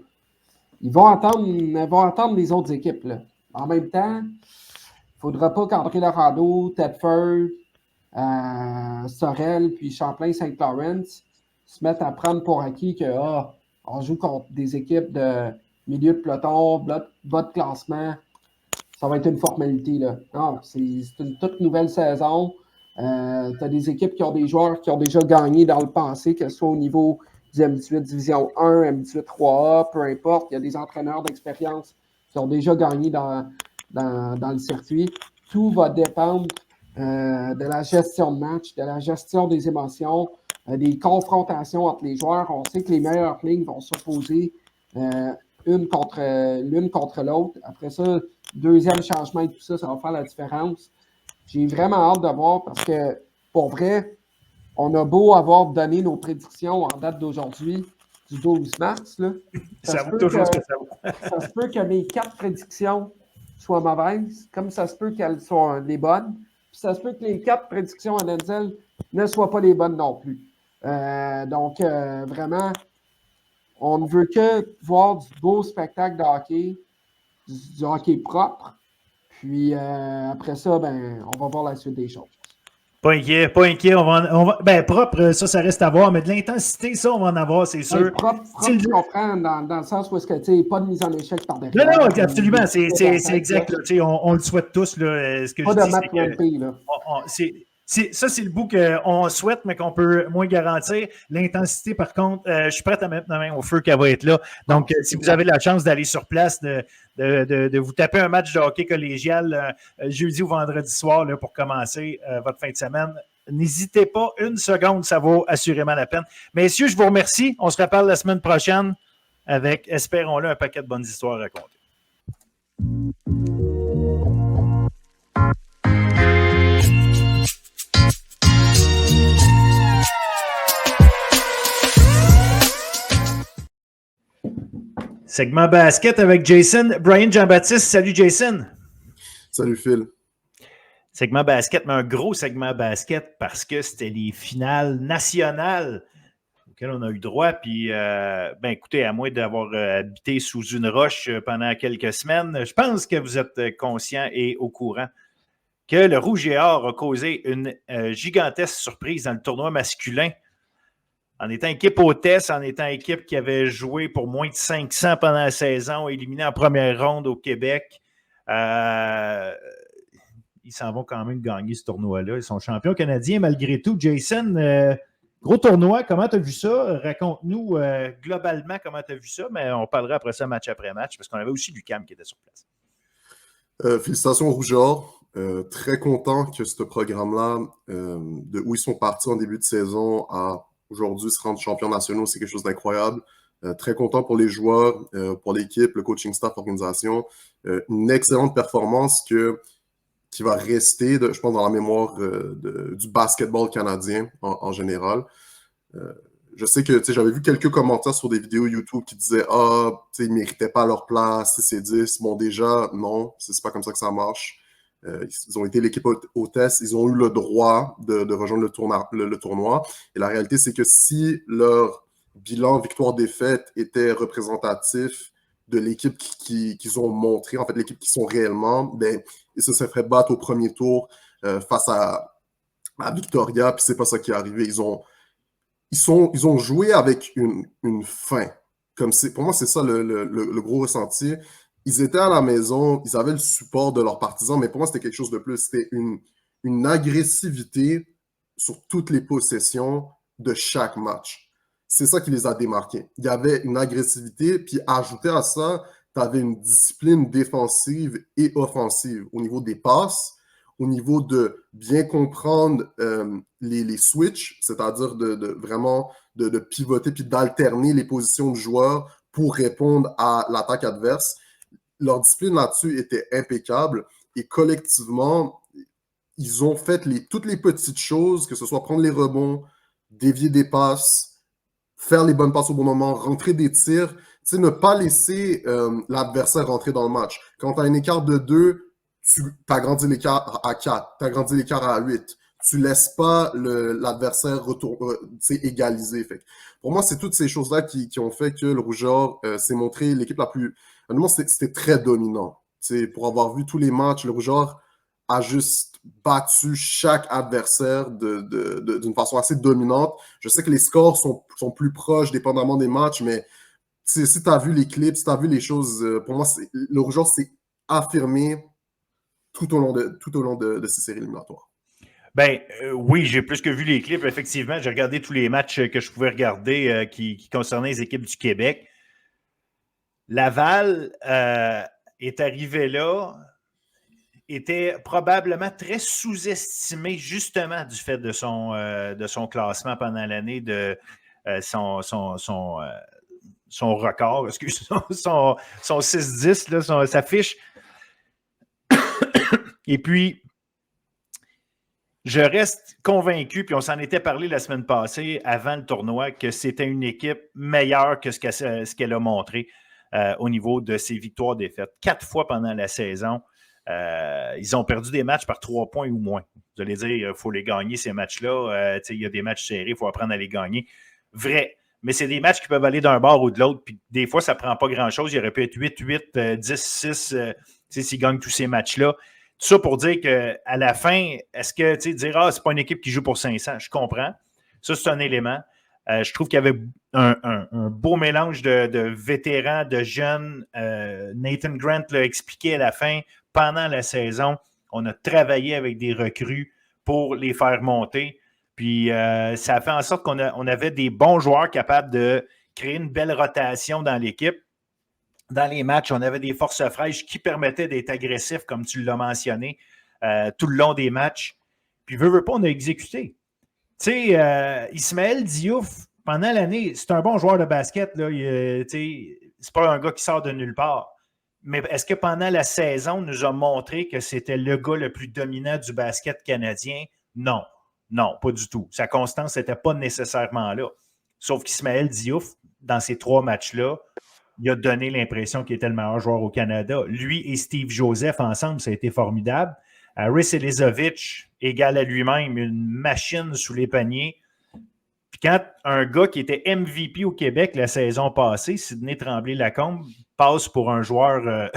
Ils vont attendre les autres équipes. Là. En même temps, il ne faudra pas qu'André Laurando, Tedford, Sorel, puis Champlain-Saint-Laurent se mettent à prendre pour acquis que on joue contre des équipes de milieu de peloton, bas de classement. Ça va être une formalité. Là. Non, c'est une toute nouvelle saison. Tu as des équipes qui ont des joueurs qui ont déjà gagné dans le passé, que ce soit au niveau du M18 Division 1, M18 3A, peu importe. Il y a des entraîneurs d'expérience qui ont déjà gagné dans le circuit. Tout va dépendre de la gestion de match, de la gestion des émotions, des confrontations entre les joueurs. On sait que les meilleures lignes vont s'opposer l'une contre l'autre. Après ça, deuxième changement et tout ça, ça va faire la différence. J'ai vraiment hâte de voir parce que, pour vrai, on a beau avoir donné nos prédictions en date d'aujourd'hui, du 12 mars. Là, ça vaut toujours ce que ça vaut. Ça se peut que mes 4 prédictions soient mauvaises, comme ça se peut qu'elles soient les bonnes. Puis ça se peut que les 4 prédictions à Denzel ne soient pas les bonnes non plus. Donc, vraiment, on ne veut que voir du beau spectacle de hockey, du hockey propre. Puis après ça, ben, on va voir la suite des choses. Pas inquiet. Ben, propre, ça reste à voir, mais de l'intensité, ça, on va en avoir, c'est sûr. Ben, propre, je comprends, dans le sens où est-ce que, tu sais, pas de mise en échec par derrière. Non, absolument, c'est exact. Là, on le souhaite tous. Là, ce que pas je de dis, Matt Rampey, là. Ça, c'est le bout qu'on souhaite, mais qu'on peut moins garantir. L'intensité, par contre, je suis prêt à mettre ma main au feu qu'elle va être là. Donc, si vous avez la chance d'aller sur place, de vous taper un match de hockey collégial jeudi ou vendredi soir là, pour commencer votre fin de semaine, n'hésitez pas une seconde, ça vaut assurément la peine. Messieurs, je vous remercie. On se reparle la semaine prochaine avec, espérons-le, un paquet de bonnes histoires à raconter. Segment basket avec Jason. Brian Jean-Baptiste. Salut Jason. Salut Phil. Segment basket, mais un gros segment basket parce que c'était les finales nationales auxquelles on a eu droit. Puis, ben écoutez, à moins d'avoir habité sous une roche pendant quelques semaines, je pense que vous êtes conscient et au courant que le Rouge et Or a causé une gigantesque surprise dans le tournoi masculin. En étant équipe hôtesse, en étant équipe qui avait joué pour moins de 500 pendant la saison, éliminé en première ronde au Québec, ils s'en vont quand même gagner ce tournoi-là. Ils sont champions canadiens malgré tout. Jason, gros tournoi, comment tu as vu ça? Raconte-nous globalement comment tu as vu ça, mais on parlera après ça match après match, parce qu'on avait aussi l'UQAM qui était sur place. Félicitations au Rouge et Or. Très content que ce programme-là, de où ils sont partis en début de saison à aujourd'hui se rendre champions nationaux, c'est quelque chose d'incroyable. Très content pour les joueurs, pour l'équipe, le coaching staff, l'organisation. Une excellente performance qui va rester, je pense, dans la mémoire du basketball canadien en général. Je sais que j'avais vu quelques commentaires sur des vidéos YouTube qui disaient « Ah, ils ne méritaient pas leur place, 6 et 10. » Bon, déjà, non, c'est pas comme ça que ça marche. Ils ont été l'équipe hôtesse, ils ont eu le droit de rejoindre le tournoi. Et la réalité, c'est que si leur bilan victoire-défaite était représentatif de l'équipe qu'ils ont montré, en fait, l'équipe qui sont réellement, ben, ils se seraient fait battre au premier tour face à Victoria, puis c'est pas ça qui est arrivé. Ils ont joué avec une fin. Pour moi, c'est ça le gros ressenti. Ils étaient à la maison, ils avaient le support de leurs partisans, mais pour moi, c'était quelque chose de plus. C'était une agressivité sur toutes les possessions de chaque match. C'est ça qui les a démarqués. Il y avait une agressivité, puis ajouté à ça, tu avais une discipline défensive et offensive au niveau des passes, au niveau de bien comprendre les switches, c'est-à-dire vraiment de pivoter puis d'alterner les positions de joueurs pour répondre à l'attaque adverse. Leur discipline là-dessus était impeccable et collectivement, ils ont fait toutes les petites choses, que ce soit prendre les rebonds, dévier des passes, faire les bonnes passes au bon moment, rentrer des tirs, ne pas laisser l'adversaire rentrer dans le match. Quand tu as un écart de 2, tu agrandis l'écart à 4, tu agrandis l'écart à 8. Tu ne laisses pas l'adversaire égaliser. Fait. Pour moi, c'est toutes ces choses-là qui ont fait que le Rouge et Or s'est montré l'équipe la plus... Honnêtement, c'était très dominant. Pour avoir vu tous les matchs, le Rouge et Or a juste battu chaque adversaire d'une façon assez dominante. Je sais que les scores sont plus proches dépendamment des matchs, mais si tu as vu les clips, si tu as vu les choses, pour moi, le Rouge et Or s'est affirmé tout au long de ces séries éliminatoires. Ben oui, j'ai plus que vu les clips. Effectivement, j'ai regardé tous les matchs que je pouvais regarder qui concernaient les équipes du Québec. Laval est arrivé là était probablement très sous-estimé justement du fait de son classement pendant l'année, de son record, son 6-10, là, sa fiche. Et puis, je reste convaincu, puis on s'en était parlé la semaine passée, avant le tournoi, que c'était une équipe meilleure que ce qu'elle a montré au niveau de ses victoires-défaites. 4 fois pendant la saison, ils ont perdu des matchs par 3 points ou moins. Vous allez dire, il faut les gagner, ces matchs-là. Il y a des matchs serrés, il faut apprendre à les gagner. Vrai. Mais c'est des matchs qui peuvent aller d'un bord ou de l'autre. Puis des fois, ça ne prend pas grand-chose. Il aurait pu être 8-8, 10-6 s'ils gagnent tous ces matchs-là. Tout ça pour dire qu'à la fin, est-ce que dire c'est pas une équipe qui joue pour 500? Je comprends. Ça, c'est un élément. Je trouve qu'il y avait un beau mélange de vétérans, de jeunes. Nathan Grant l'a expliqué à la fin. Pendant la saison, on a travaillé avec des recrues pour les faire monter. Puis ça a fait en sorte qu'on avait des bons joueurs capables de créer une belle rotation dans l'équipe. Dans les matchs, on avait des forces fraîches qui permettaient d'être agressifs, comme tu l'as mentionné, tout le long des matchs. Puis, veut pas, on a exécuté. Tu sais, Ismaël Diouf, pendant l'année, c'est un bon joueur de basket. Là, c'est pas un gars qui sort de nulle part. Mais est-ce que pendant la saison, nous a montré que c'était le gars le plus dominant du basket canadien? Non. Non, pas du tout. Sa constance n'était pas nécessairement là. Sauf qu'Ismaël Diouf, dans ces 3 matchs-là, il a donné l'impression qu'il était le meilleur joueur au Canada. Lui et Steve Joseph, ensemble, ça a été formidable. Harris Elizovic, égal à lui-même, une machine sous les paniers. Puis quand un gars qui était MVP au Québec la saison passée, Sidney Tremblay-Lacombe, passe pour un joueur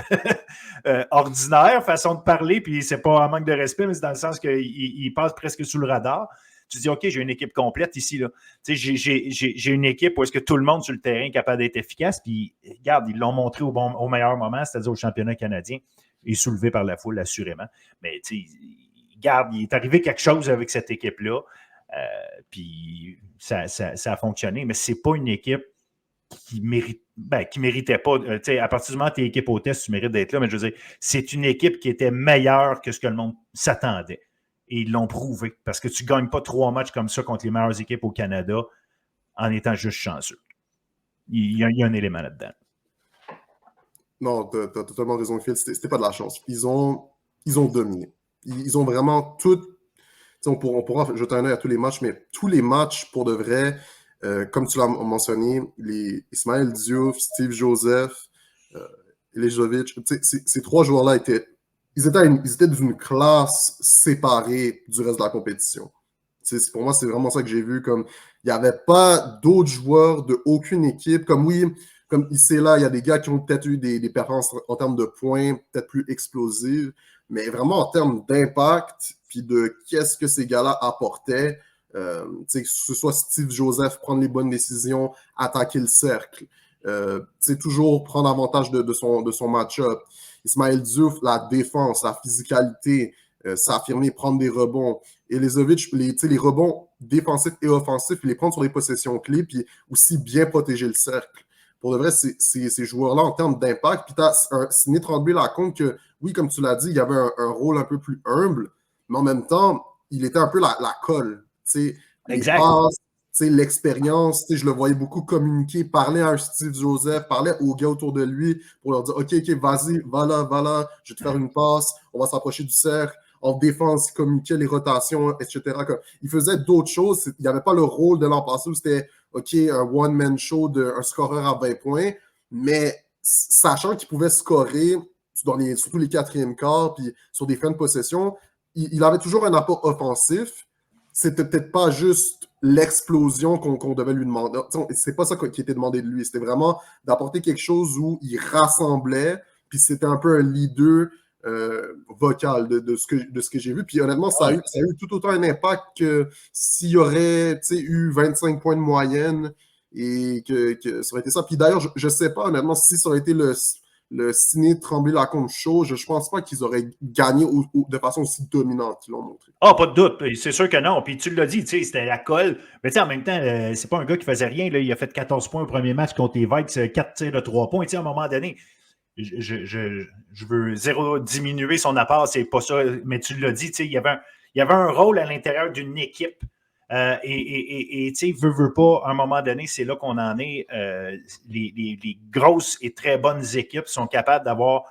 ordinaire, façon de parler, puis c'est pas un manque de respect, mais c'est dans le sens qu'il passe presque sous le radar. Tu dis, OK, j'ai une équipe complète ici. Là. J'ai une équipe où est-ce que tout le monde sur le terrain est capable d'être efficace. Puis, regarde, ils l'ont montré au meilleur moment, c'est-à-dire au championnat canadien, et soulevé par la foule, assurément. Mais, regarde, il est arrivé quelque chose avec cette équipe-là. Puis, ça a fonctionné. Mais c'est pas une équipe qui méritait pas. À partir du moment où tu es équipe hôtesse, tu mérites d'être là. Mais je veux dire, c'est une équipe qui était meilleure que ce que le monde s'attendait. Et ils l'ont prouvé. Parce que tu ne gagnes pas 3 matchs comme ça contre les meilleures équipes au Canada en étant juste chanceux. Il y a un élément là-dedans. Non, tu as totalement raison, Phil. C'était pas de la chance. Ils ont dominé. Ils ont vraiment tout. On pourra jeter un œil à tous les matchs, mais tous les matchs, pour de vrai, comme tu l'as mentionné, Ismaël Diouf, Steve Joseph, Elizovic, ces 3 joueurs-là étaient d'une classe séparée du reste de la compétition. Pour moi, c'est vraiment ça que j'ai vu. Comme il n'y avait pas d'autres joueurs de aucune équipe. Comme ici et là, il y a des gars qui ont peut-être eu des performances en termes de points, peut-être plus explosives, mais vraiment en termes d'impact, puis de qu'est-ce que ces gars-là apportaient. Que ce soit Steve Joseph prendre les bonnes décisions, attaquer le cercle, toujours prendre avantage de son match-up. Ismaël Diouf, la défense, la physicalité, s'affirmer, prendre des rebonds. Elizovic, les rebonds défensifs et offensifs, les prendre sur les possessions clés, puis aussi bien protéger le cercle. Pour de vrai, ces joueurs-là, en termes d'impact, puis tu as Sidney Tremblay-Lacombe que, oui, comme tu l'as dit, il y avait un rôle un peu plus humble, mais en même temps, il était un peu la colle. Exact. L'expérience, je le voyais beaucoup communiquer, parler à un Steve Joseph, parler aux gars autour de lui pour leur dire « OK, vas-y, va là, je vais te faire une passe, on va s'approcher du cercle. » En défense, il communiquait les rotations, etc. Il faisait d'autres choses. Il n'y avait pas le rôle de l'an passé où c'était OK, un one-man show d'un scoreur à 20 points, mais sachant qu'il pouvait scorer surtout les 4e quarts, puis sur des fins de possession, il avait toujours un apport offensif. C'était peut-être pas juste l'explosion qu'on devait lui demander. C'est pas ça qui était demandé de lui. C'était vraiment d'apporter quelque chose où il rassemblait, puis c'était un peu un leader vocal de ce que j'ai vu. Puis honnêtement, ça a eu tout autant un impact que s'il y aurait eu 25 points de moyenne et que ça aurait été ça. Puis d'ailleurs, je sais pas honnêtement si ça aurait été le Sidney Tremblay-Lacombe show, je pense pas qu'ils auraient gagné de façon aussi dominante qu'ils l'ont montré. Ah, pas de doute. C'est sûr que non. Puis tu l'as dit, c'était la colle. Mais en même temps, c'est pas un gars qui faisait rien. Là. Il a fait 14 points au premier match contre les Vikes, 4 tirs de 3 points. À un moment donné, je veux zéro diminuer son apport, c'est pas ça, mais tu l'as dit, il y avait un rôle à l'intérieur d'une équipe. Et tu sais, veut pas, à un moment donné, c'est là qu'on en est. Les grosses et très bonnes équipes sont capables d'avoir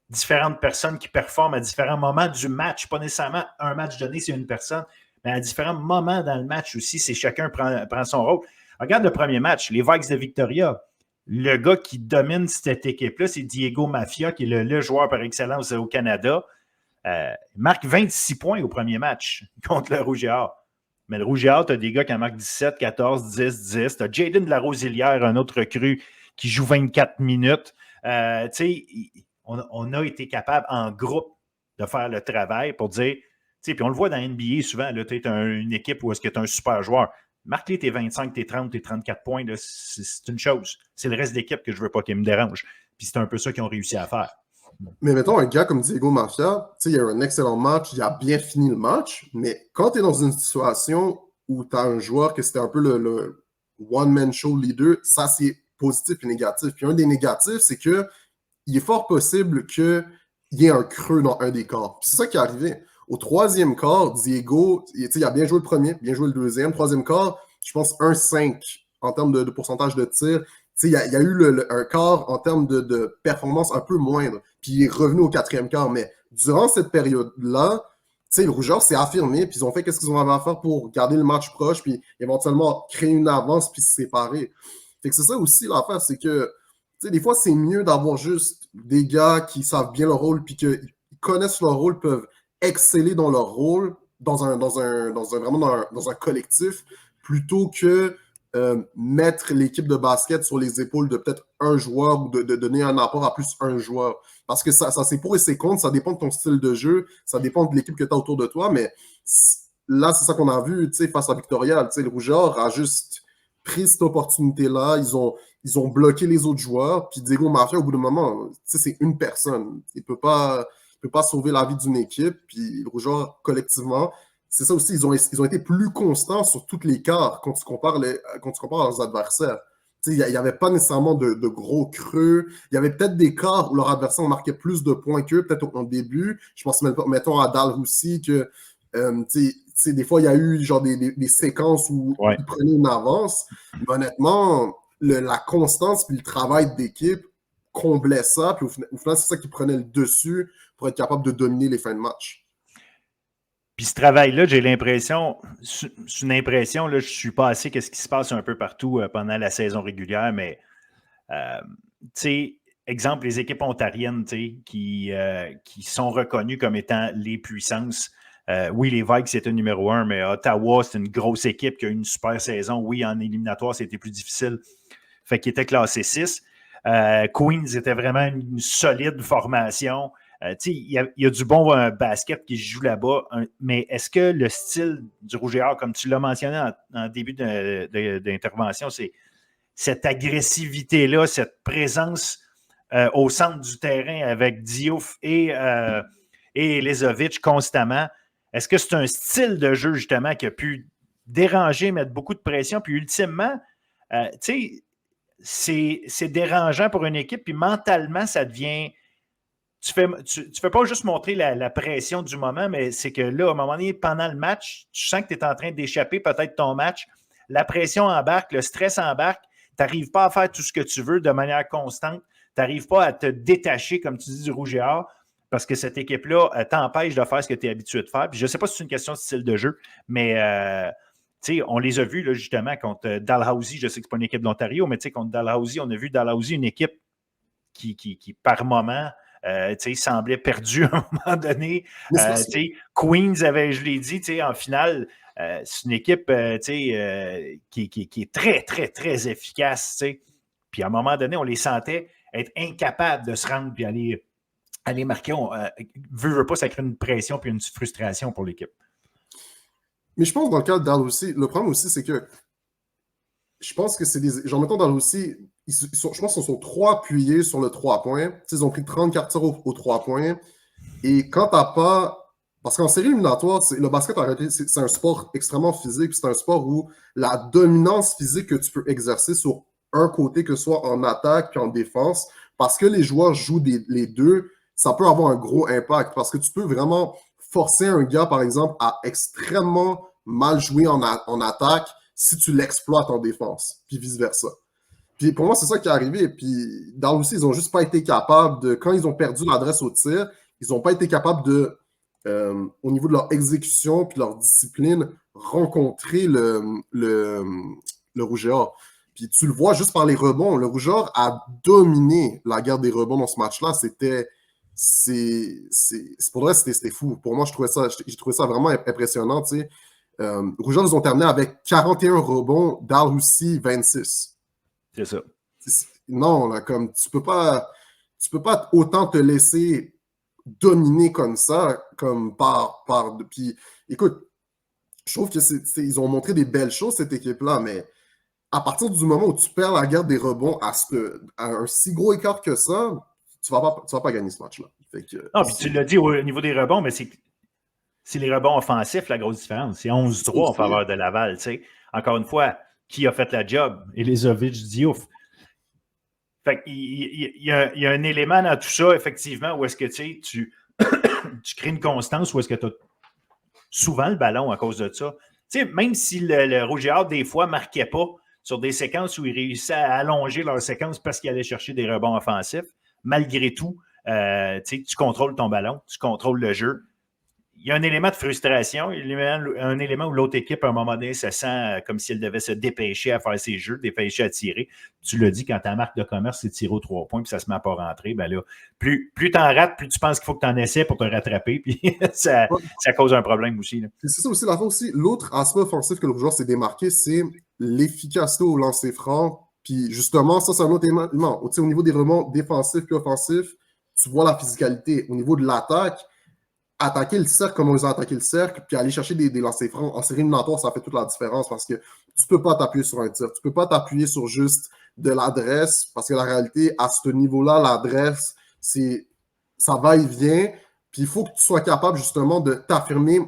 différentes personnes qui performent à différents moments du match. Pas nécessairement un match donné, c'est une personne, mais à différents moments dans le match aussi, c'est chacun prend son rôle. Regarde le premier match, les Vikes de Victoria. Le gars qui domine cette équipe-là, c'est Diego Mafia, qui est le joueur par excellence au Canada. Il marque 26 points au premier match contre le Rouge et Or. Mais le Rouge et Or, tu as des gars qui en marquent 17, 14, 10, 10. Tu as Jaden de la Rosilière, un autre recrue, qui joue 24 minutes. Tu sais, on a été capable en groupe de faire le travail pour dire, tu sais, puis on le voit dans NBA souvent, tu es une équipe où est-ce que tu es un super joueur. Marque-les tes 25, tes 30, tes 34 points, là, c'est une chose. C'est le reste de l'équipe que je ne veux pas qu'il me dérange. Puis c'est un peu ça qu'ils ont réussi à faire. Mais mettons un gars comme Diego Mafia, il a eu un excellent match, il a bien fini le match, mais quand tu es dans une situation où tu as un joueur que c'était un peu le one-man show leader, ça c'est positif et négatif. Puis un des négatifs, c'est que il est fort possible qu'il y ait un creux dans un des quarts. Puis c'est ça qui est arrivé. Au troisième quart, Diego, il a bien joué le premier, bien joué le deuxième. Troisième quart, je pense 1-5 en termes de pourcentage de tir. Il y a eu un quart en termes de performance un peu moindre. Puis il est revenu au quatrième quart. Mais durant cette période-là, le Rougeur s'est affirmé, puis ils ont fait ce qu'ils ont à faire pour garder le match proche, puis éventuellement créer une avance, puis se séparer. Fait que c'est ça aussi l'affaire, c'est que des fois, c'est mieux d'avoir juste des gars qui savent bien leur rôle, puis qu'ils connaissent leur rôle, peuvent exceller dans leur rôle, dans un collectif, plutôt que mettre l'équipe de basket sur les épaules de peut-être un joueur ou de donner un apport à plus un joueur. Parce que ça c'est pour et c'est contre, ça dépend de ton style de jeu, ça dépend de l'équipe que tu as autour de toi, mais là, c'est ça qu'on a vu face à Victoria. Le Rougeur a juste pris cette opportunité-là, ils ont bloqué les autres joueurs, puis Diego Mafia, au bout d'un moment, c'est une personne. Il ne peut pas sauver la vie d'une équipe, puis le Rougeur, collectivement, c'est ça aussi, ils ont été plus constants sur toutes les quarts quand tu compares leurs adversaires. Il n'y avait pas nécessairement de gros creux. Il y avait peut-être des quarts où leurs adversaires marquaient plus de points qu'eux, peut-être au début. Je pense, mettons, à Dalhousie, que des fois, il y a eu genre des séquences où ils prenaient une avance. Mais honnêtement, la constance puis le travail d'équipe comblait ça. Puis au final, c'est ça qui prenait le dessus pour être capable de dominer les fins de match. Puis ce travail-là, j'ai l'impression, c'est une impression, là, je ne suis pas assez qu'est-ce qui se passe un peu partout pendant la saison régulière, mais tu sais, exemple, les équipes ontariennes qui sont reconnues comme étant les puissances. Oui, les Vikes, c'était numéro 1, mais Ottawa, c'est une grosse équipe qui a eu une super saison. Oui, en éliminatoire, c'était plus difficile. Fait qu'ils étaient classés 6. Queens était vraiment une solide formation. Il y a du bon basket qui se joue là-bas, mais est-ce que le style du Rouge et Or, comme tu l'as mentionné en début d'intervention, c'est cette agressivité-là, cette présence au centre du terrain avec Diouf et Elezovic constamment, est-ce que c'est un style de jeu justement qui a pu déranger, mettre beaucoup de pression, puis ultimement, c'est dérangeant pour une équipe, puis mentalement, ça devient... Tu fais pas juste montrer la pression du moment, mais c'est que là, à un moment donné, pendant le match, tu sens que tu es en train d'échapper peut-être ton match. La pression embarque, le stress embarque. Tu n'arrives pas à faire tout ce que tu veux de manière constante. Tu n'arrives pas à te détacher, comme tu dis, du Rouge et Or, parce que cette équipe-là t'empêche de faire ce que tu es habitué de faire. Puis je ne sais pas si c'est une question de style de jeu, mais on les a vus là, justement contre Dalhousie. Je sais que ce n'est pas une équipe d'Ontario, mais contre Dalhousie, on a vu Dalhousie, une équipe qui par moment... semblait perdu à un moment donné. Queens avait, je l'ai dit, en finale, c'est une équipe qui est très, très, très efficace. Puis à un moment donné, on les sentait être incapables de se rendre et aller marquer. Veut pas, ça crée une pression et une frustration pour l'équipe. Mais je pense dans le cas de Dalhousie, le problème aussi, c'est que je pense que c'est des... Genre, mettons, Dalhousie, je pense qu'ils sont 3 appuyés sur le 3 points. Ils ont pris 34 tirs aux 3 points. Et quand t'as pas... Parce qu'en série éliminatoire, le basket, c'est un sport extrêmement physique. C'est un sport où la dominance physique que tu peux exercer sur un côté, que ce soit en attaque puis en défense, parce que les joueurs jouent les deux, ça peut avoir un gros impact parce que tu peux vraiment forcer un gars, par exemple, à extrêmement mal jouer en attaque si tu l'exploites en défense, puis vice-versa. Puis pour moi, c'est ça qui est arrivé. Puis Dalhousie, ils n'ont juste pas été capables de, quand ils ont perdu l'adresse au tir, ils n'ont pas été capables de, au niveau de leur exécution puis leur discipline, rencontrer le Rouge et Or. Puis tu le vois juste par les rebonds. Le Rouge et Or a dominé la guerre des rebonds dans ce match-là. Pour vrai, c'était fou. Pour moi, j'ai trouvé ça vraiment impressionnant. Tu sais. Rouge et Or, ils ont terminé avec 41 rebonds, Dalhousie 26. C'est ça. Non, là, comme tu peux pas autant te laisser dominer comme ça, comme puis, écoute, je trouve que ils ont montré des belles choses, cette équipe-là, mais à partir du moment où tu perds la guerre des rebonds à un si gros écart que ça, tu vas pas gagner ce match-là. Non, puis tu l'as dit au niveau des rebonds, mais c'est les rebonds offensifs, la grosse différence. C'est 11-3 en faveur de Laval, tu sais. Encore une fois, qui a fait la job? Elizovic Diouf. Fait qu'il y a un élément dans tout ça, effectivement, où est-ce que tu crées une constance, où est-ce que tu as souvent le ballon à cause de ça. Tu sais, même si le Rouge et Or, des fois, ne marquait pas sur des séquences où ils réussissaient à allonger leur séquence parce qu'ils allaient chercher des rebonds offensifs, malgré tout, tu contrôles ton ballon, tu contrôles le jeu. Il y a un élément de frustration, il y a un élément où l'autre équipe, à un moment donné, se sent comme si elle devait se dépêcher à faire ses jeux, dépêcher à tirer. Tu l'as dit, quand ta marque de commerce, c'est tirer aux 3 points, puis ça ne se met à pas rentrer, ben là, plus tu en rates, plus tu penses qu'il faut que tu en essaies pour te rattraper, puis ça cause un problème aussi. C'est ça aussi, la fois aussi. L'autre aspect offensif que le joueur s'est démarqué, c'est l'efficacité au lancer franc. Puis justement, ça, c'est un autre élément. Au niveau des rebonds défensifs et offensifs, tu vois la physicalité. Au niveau de l'attaque, attaquer le cercle comme ils ont attaqué le cercle, puis aller chercher des lancers francs en série éliminatoire, ça fait toute la différence parce que tu ne peux pas t'appuyer sur un tir. Tu ne peux pas t'appuyer sur juste de l'adresse parce que la réalité, à ce niveau-là, l'adresse, ça va et vient. Puis il faut que tu sois capable justement de t'affirmer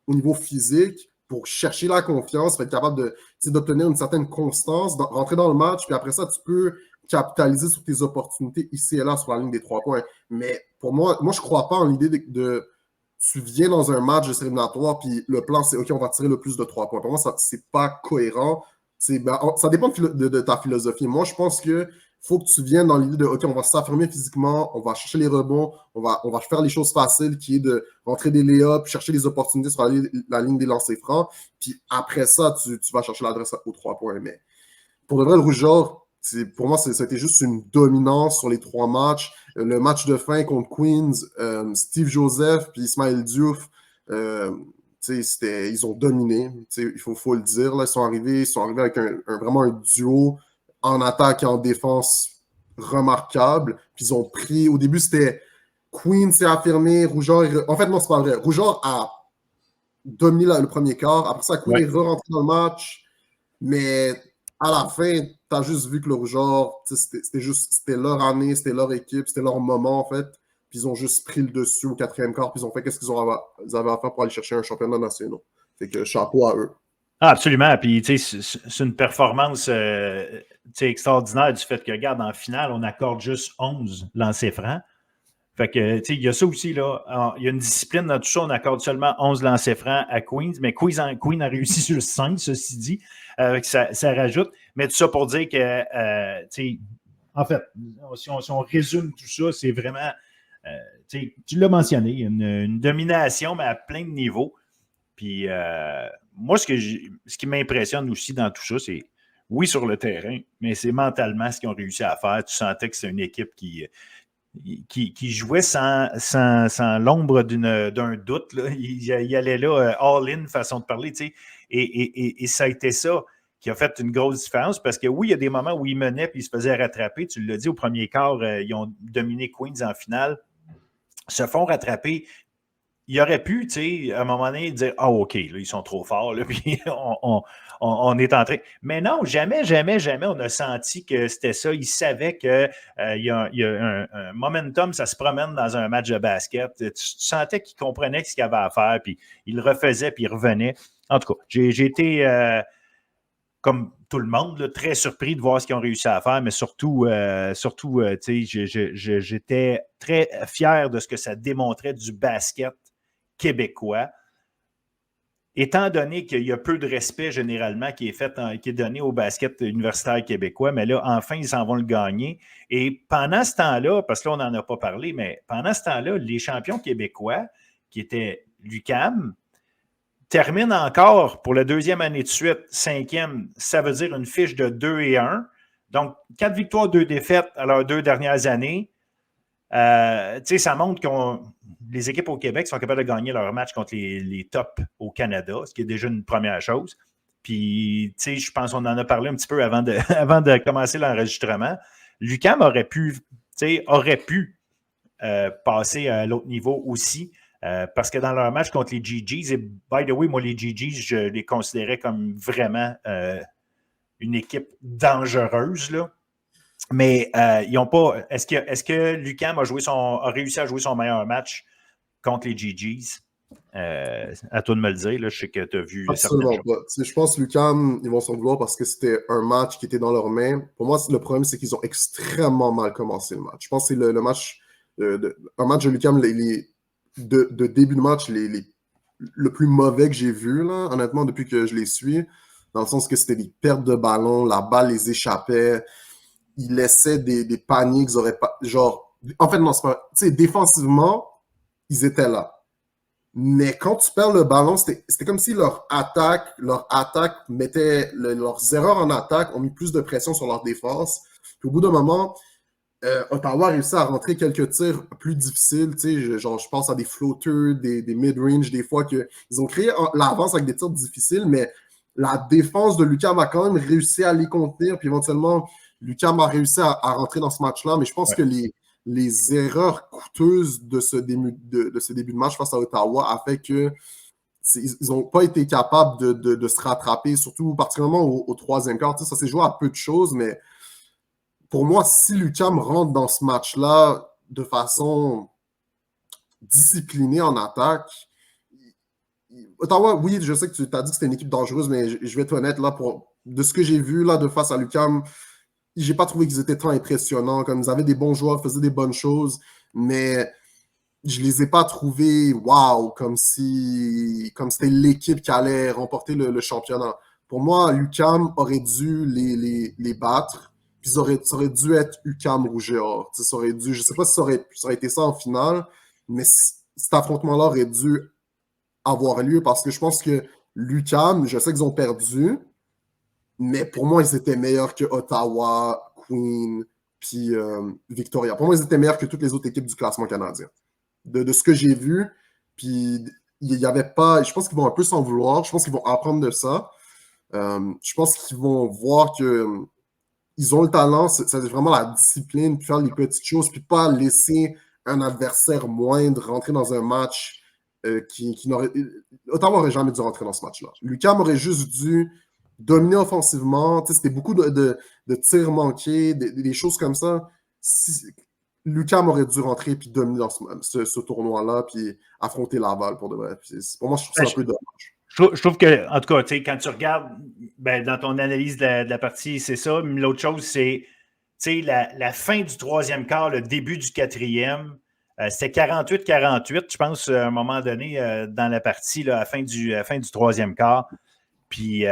au niveau physique pour chercher la confiance, être capable d'obtenir une certaine constance, rentrer dans le match, puis après ça, tu peux capitaliser sur tes opportunités ici et là sur la ligne des 3 points. Mais pour moi je ne crois pas en l'idée de tu viens dans un match de série éliminatoire, puis le plan, c'est OK, on va tirer le plus de 3 points. Pour moi, c'est pas cohérent. Ça dépend de ta philosophie. Moi, je pense qu'il faut que tu viennes dans l'idée de OK, on va s'affirmer physiquement, on va chercher les rebonds, on va faire les choses faciles, qui est de rentrer des lay-ups, chercher les opportunités sur la ligne des lancers francs. Puis après ça, tu vas chercher l'adresse aux 3 points. Mais pour de vrai, le Rouge et Or, pour moi, c'était juste une dominance sur les 3 matchs. Le match de fin contre Queens, Steve Joseph puis Ismaël Diouf, ils ont dominé. Il faut le dire. Là, ils sont arrivés avec vraiment un duo en attaque et en défense remarquable. Puis ils ont pris. Au début, c'était Queens s'est affirmé, Rougeur. En fait, non, c'est pas vrai. Rougeur a dominé le premier quart. Après ça, Queens est re-rentré dans le match. Mais à la fin, tu as juste vu que le Rougeur, c'était leur année, c'était leur équipe, c'était leur moment, en fait. Puis ils ont juste pris le dessus au 4e quart, puis ils ont fait qu'est-ce qu'ils avaient à faire pour aller chercher un championnat national. Fait que chapeau à eux. Ah, absolument. Puis, tu sais, c'est une performance extraordinaire du fait que, regarde, en finale, on accorde juste 11 lancers francs. Fait que, tu sais, il y a ça aussi, là. Il y a une discipline dans tout ça. On accorde seulement 11 lancers francs à Queens, mais Queen a réussi sur 5, ceci dit. Ça rajoute. Mais tout ça pour dire que, tu sais, en fait, si on résume tout ça, c'est vraiment, tu l'as mentionné, une domination, mais à plein de niveaux. Puis, moi, ce qui m'impressionne aussi dans tout ça, c'est, oui, sur le terrain, mais c'est mentalement ce qu'ils ont réussi à faire. Tu sentais que c'est une équipe qui jouait sans l'ombre d'un doute. Là. Il allait là, all-in, façon de parler. Tu sais. Et ça a été ça qui a fait une grosse différence parce que oui, il y a des moments où ils menaient et ils se faisaient rattraper. Tu l'as dit, au premier quart, ils ont dominé Queens en finale. Se font rattraper. Il aurait pu, tu sais, à un moment donné, dire « Ah, OK, là, ils sont trop forts, là, puis on est en train... » Mais non, jamais on a senti que c'était ça. Ils savaient qu'il y a un momentum, ça se promène dans un match de basket. Tu sentais qu'ils comprenaient ce qu'il y avait à faire, puis ils le refaisaient, puis ils revenaient. En tout cas, j'ai été comme tout le monde, là, très surpris de voir ce qu'ils ont réussi à faire, mais surtout j'étais très fier de ce que ça démontrait du basket québécois. Étant donné qu'il y a peu de respect généralement qui est donné au basket universitaire québécois, mais là, enfin, ils s'en vont le gagner. Et pendant ce temps-là, parce que là, on n'en a pas parlé, mais pendant ce temps-là, les champions québécois, qui étaient l'UQAM, terminent encore pour la deuxième année de suite, cinquième, ça veut dire une fiche de 2-1. Donc, 4 victoires, 2 défaites à leurs 2 dernières années. Ça montre que les équipes au Québec sont capables de gagner leur match contre les tops au Canada, ce qui est déjà une première chose. Puis, je pense qu'on en a parlé un petit peu avant de commencer l'enregistrement. L'UQAM aurait pu passer à l'autre niveau aussi, parce que dans leur match contre les GGs, et by the way, moi, les GGs, je les considérais comme vraiment une équipe dangereuse, là. Mais ils n'ont pas. Est-ce que l'UQAM a réussi à jouer son meilleur match contre les GGs? À toi de me le dire. Là, je sais que tu as vu Absolument certaines choses. pas. Je pense que l'UQAM, ils vont s'en vouloir parce que c'était un match qui était dans leurs mains. Pour moi, le problème, c'est qu'ils ont extrêmement mal commencé le match. Je pense que c'est le match, un match de l'UQAM, de début de match, le plus mauvais que j'ai vu, là, honnêtement, depuis que je les suis. Dans le sens que c'était des pertes de ballon, la balle les échappait. Ils laissaient des paniers qu'ils auraient pas. Genre, en fait, non, c'est pas. Tu sais, défensivement, ils étaient là. Mais quand tu perds le ballon, c'était comme si leur attaque mettait leurs erreurs en attaque, ont mis plus de pression sur leur défense. Puis au bout d'un moment, Ottawa a réussi à rentrer quelques tirs plus difficiles. Tu sais, genre, je pense à des floaters, des mid-range, des fois qu'ils ont créé l'avance avec des tirs difficiles, mais la défense de l'UQAM a quand même réussi à les contenir. Puis éventuellement, l'UQAM a réussi à rentrer dans ce match-là. Mais je pense que les erreurs coûteuses de ce début de match face à Ottawa a fait que ils n'ont pas été capables de se rattraper, surtout particulièrement au troisième quart. Tu sais, ça s'est joué à peu de choses, mais pour moi, si l'UQAM rentre dans ce match-là de façon disciplinée en attaque, Ottawa, oui, je sais que tu t'as dit que c'était une équipe dangereuse, mais je vais être honnête, là, de ce que j'ai vu là, de face à l'UQAM, j'ai pas trouvé qu'ils étaient tant impressionnants. Comme ils avaient des bons joueurs, faisaient des bonnes choses, mais je les ai pas trouvés wow, comme c'était l'équipe qui allait remporter le championnat. Pour moi, l'UQAM aurait dû les battre, puis ça aurait dû être UQAM rouge et or. Ça aurait dû, je sais pas si ça aurait été ça en finale, mais cet affrontement-là aurait dû avoir lieu parce que je pense que l'UQAM, je sais qu'ils ont perdu, mais pour moi, ils étaient meilleurs que Ottawa, Queen, puis Victoria. Pour moi, ils étaient meilleurs que toutes les autres équipes du classement canadien. De ce que j'ai vu, puis il y avait pas... Je pense qu'ils vont un peu s'en vouloir. Je pense qu'ils vont apprendre de ça. Je pense qu'ils vont voir que ils ont le talent. C'est vraiment la discipline, puis faire les petites choses, puis pas laisser un adversaire moindre rentrer dans un match qui n'aurait... Ottawa n'aurait jamais dû rentrer dans ce match-là. l'UQAM aurait juste dû dominer offensivement. C'était beaucoup de tirs manqués, des choses comme ça. l'UQAM aurait dû rentrer et dominer dans ce tournoi-là puis affronter Laval pour de vrai. Pour moi, je trouve ça un peu dommage. Je trouve que, en tout cas, quand tu regardes dans ton analyse de la partie, c'est ça. Mais l'autre chose, c'est la fin du troisième quart, le début du quatrième. C'était 48-48, je pense, à un moment donné, dans la partie, là, à la fin du troisième quart. Puis,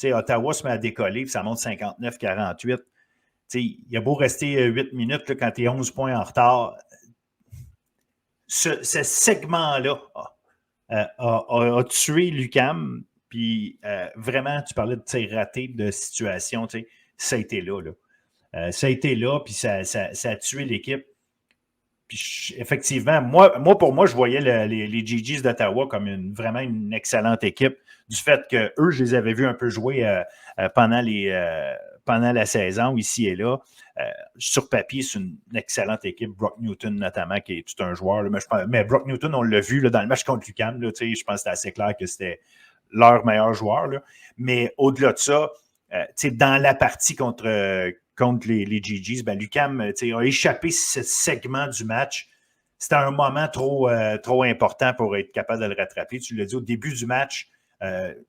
Ottawa se met à décoller, puis ça monte 59-48. Il a beau rester 8 minutes là, quand tu es 11 points en retard. Ce segment-là a tué l'UQAM. Puis, vraiment, tu parlais de tir raté, de situation. Ça a été là. Ça a été là, puis ça a tué l'équipe. Puis effectivement, pour moi, je voyais les GGs d'Ottawa comme vraiment une excellente équipe du fait que eux, je les avais vus un peu jouer pendant la saison, ici et là. Sur papier, c'est une excellente équipe. Brock Newton, notamment, qui est tout un joueur. Là, mais Brock Newton, on l'a vu là, dans le match contre l'UQAM. Je pense que c'était assez clair que c'était leur meilleur joueur. Là. Mais au-delà de ça, dans la partie contre les GGs, l'UQAM a échappé ce segment du match. C'était un moment trop important pour être capable de le rattraper. Tu l'as dit au début du match,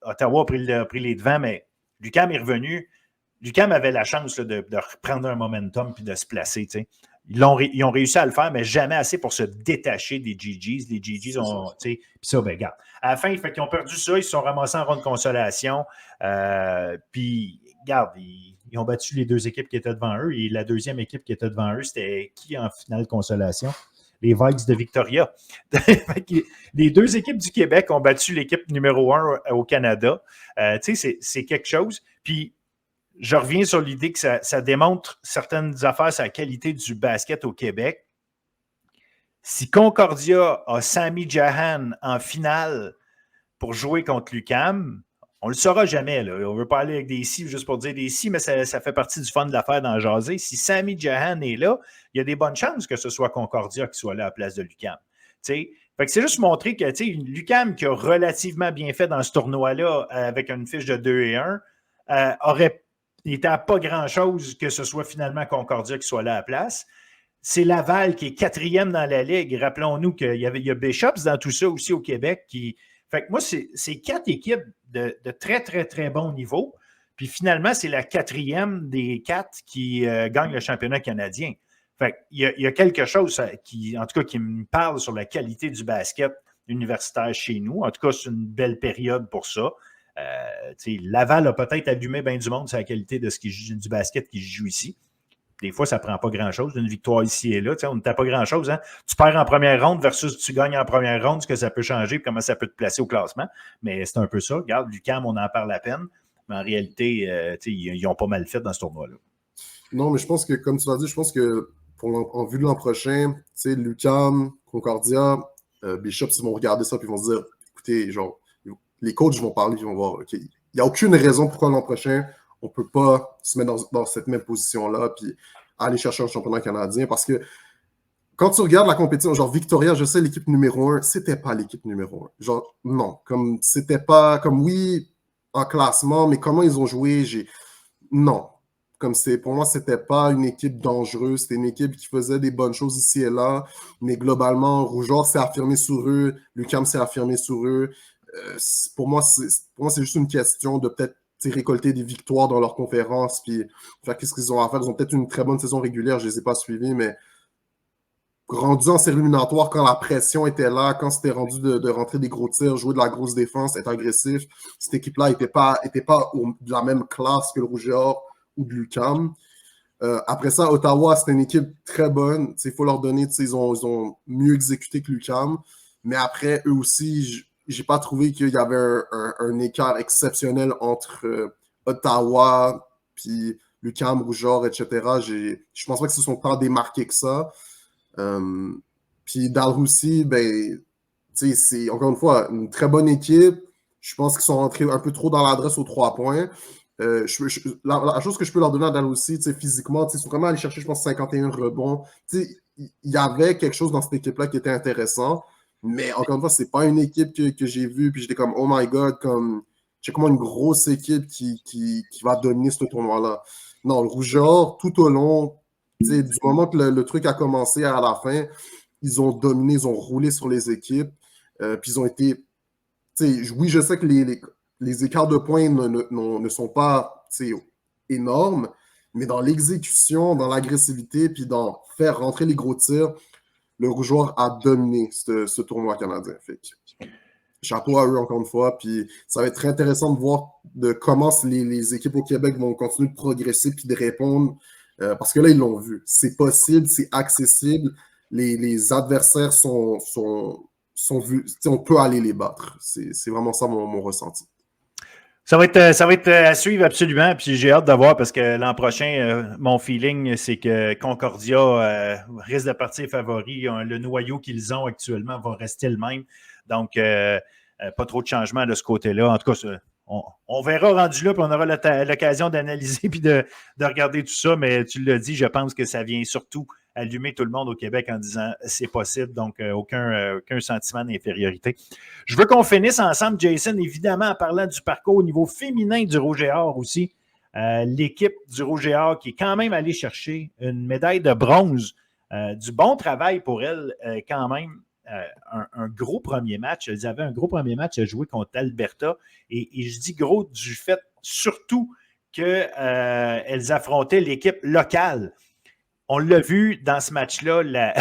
Ottawa a pris les devants, mais l'UQAM est revenu. L'UQAM avait la chance là, de reprendre un momentum puis de se placer. T'sais. Ils ont réussi à le faire, mais jamais assez pour se détacher des GGs. Les GGs ont. Puis ça, ben, regarde. À la fin, ils ont perdu ça, ils se sont ramassés en ronde de consolation. Puis, regarde, ils ont battu les deux équipes qui étaient devant eux. Et la deuxième équipe qui était devant eux, c'était qui en finale de consolation? Les Vikes de Victoria. Les deux équipes du Québec ont battu l'équipe numéro 1 au Canada. C'est quelque chose. Puis, je reviens sur l'idée que ça démontre certaines affaires sur la qualité du basket au Québec. Si Concordia a Sami Jahan en finale pour jouer contre l'UQAM, on ne le saura jamais. Là. On ne veut pas aller avec des si juste pour dire des si, mais ça fait partie du fun de l'affaire dans jaser. Si Sami Jahan est là, il y a des bonnes chances que ce soit Concordia qui soit là à la place de l'UQAM. Fait que c'est juste montrer que l'UQAM qui a relativement bien fait dans ce tournoi-là avec une fiche de 2-1 aurait été à pas grand-chose que ce soit finalement Concordia qui soit là à la place. C'est Laval qui est 4e dans la Ligue. Rappelons-nous qu'il y a Bishops dans tout ça aussi au Québec. Fait que moi, c'est 4 équipes de très, très, très bon niveau. Puis finalement, c'est la 4e des 4 qui gagne le championnat canadien. Fait qu'il y a quelque chose en tout cas, qui me parle sur la qualité du basket universitaire chez nous. En tout cas, c'est une belle période pour ça. Laval a peut-être allumé bien du monde sur la qualité du basket qui joue ici. Des fois, ça ne prend pas grand-chose. Une victoire ici et là, on ne t'a pas grand-chose. Hein? Tu perds en première ronde versus tu gagnes en première ronde, ce que ça peut changer et comment ça peut te placer au classement. Mais c'est un peu ça. Regarde, l'UQAM, on en parle à peine. Mais en réalité, ils ont pas mal fait dans ce tournoi-là. Non, mais je pense que, comme tu l'as dit, je pense que en vue de l'an prochain, l'UQAM, Concordia, Bishops, ils vont regarder ça et ils vont se dire, écoutez, genre, les coachs vont parler, ils vont voir, OK, il n'y a aucune raison pourquoi l'an prochain, on ne peut pas se mettre dans cette même position-là puis aller chercher un championnat canadien. Parce que quand tu regardes la compétition, genre Victoria, je sais, l'équipe numéro 1, c'était pas l'équipe numéro 1. Genre, non, comme c'était pas, comme oui, en classement, mais comment ils ont joué, non. Comme pour moi, c'était pas une équipe dangereuse, c'était une équipe qui faisait des bonnes choses ici et là, mais globalement, Rougeur s'est affirmé sur eux, l'UQAM s'est affirmé sur eux. Pour moi, c'est juste une question de peut-être récolter des victoires dans leur conférence puis faire qu'est-ce qu'ils ont à faire. Ils ont peut-être une très bonne saison régulière, je ne les ai pas suivis, mais rendu en série éliminatoire, quand la pression était là, quand c'était rendu de rentrer des gros tirs, jouer de la grosse défense, être agressif, cette équipe-là n'était pas de la même classe que le Rouge et Or ou de l'UQAM. Après ça, Ottawa, c'était une équipe très bonne. Il faut leur donner, ils ont mieux exécuté que l'UQAM. Mais après, eux aussi, j'ai pas trouvé qu'il y avait un écart exceptionnel entre Ottawa puis l'UQAM, Rouge-Or, etc. Je pense pas que ce sont tant démarqués que ça. Puis Dalhousie, ben, c'est encore une fois une très bonne équipe. Je pense qu'ils sont rentrés un peu trop dans l'adresse aux 3 points. La chose que je peux leur donner à Dalhousie, physiquement, ils sont vraiment allés chercher, je pense, 51 rebonds. Il y avait quelque chose dans cette équipe-là qui était intéressant. Mais encore une fois, c'est pas une équipe que j'ai vue, puis j'étais comme, oh my god, c'est comment une grosse équipe qui va dominer ce tournoi-là. Non, le Rouge-Or, tout au long, du moment que le truc a commencé à la fin, ils ont dominé, ils ont roulé sur les équipes, puis ils ont été, oui, je sais que les écarts de points ne sont pas énormes, mais dans l'exécution, dans l'agressivité, puis dans faire rentrer les gros tirs, le Rouge-Or a dominé ce tournoi canadien. Fait que, chapeau à eux encore une fois. Puis ça va être très intéressant de voir comment les équipes au Québec vont continuer de progresser puis de répondre. Parce que là, ils l'ont vu. C'est possible, c'est accessible. Les adversaires sont vus. On peut aller les battre. C'est vraiment ça mon ressenti. Ça va être à suivre absolument, puis j'ai hâte de voir parce que l'an prochain, mon feeling, c'est que Concordia risque de partir favori. Le noyau qu'ils ont actuellement va rester le même. Donc, pas trop de changement de ce côté-là. En tout cas, on verra rendu là, puis on aura l'occasion d'analyser puis de regarder tout ça. Mais tu l'as dit, je pense que ça vient surtout allumer tout le monde au Québec en disant c'est possible, donc aucun sentiment d'infériorité. Je veux qu'on finisse ensemble, Jason, évidemment, en parlant du parcours au niveau féminin du Rouge et Or aussi. L'équipe du Rouge et Or qui est quand même allée chercher une médaille de bronze. Du bon travail pour elle quand même. un gros premier match. Ils avaient un gros premier match à jouer contre Alberta. Et je dis gros du fait surtout qu'elles affrontaient l'équipe locale. On l'a vu dans ce match-là.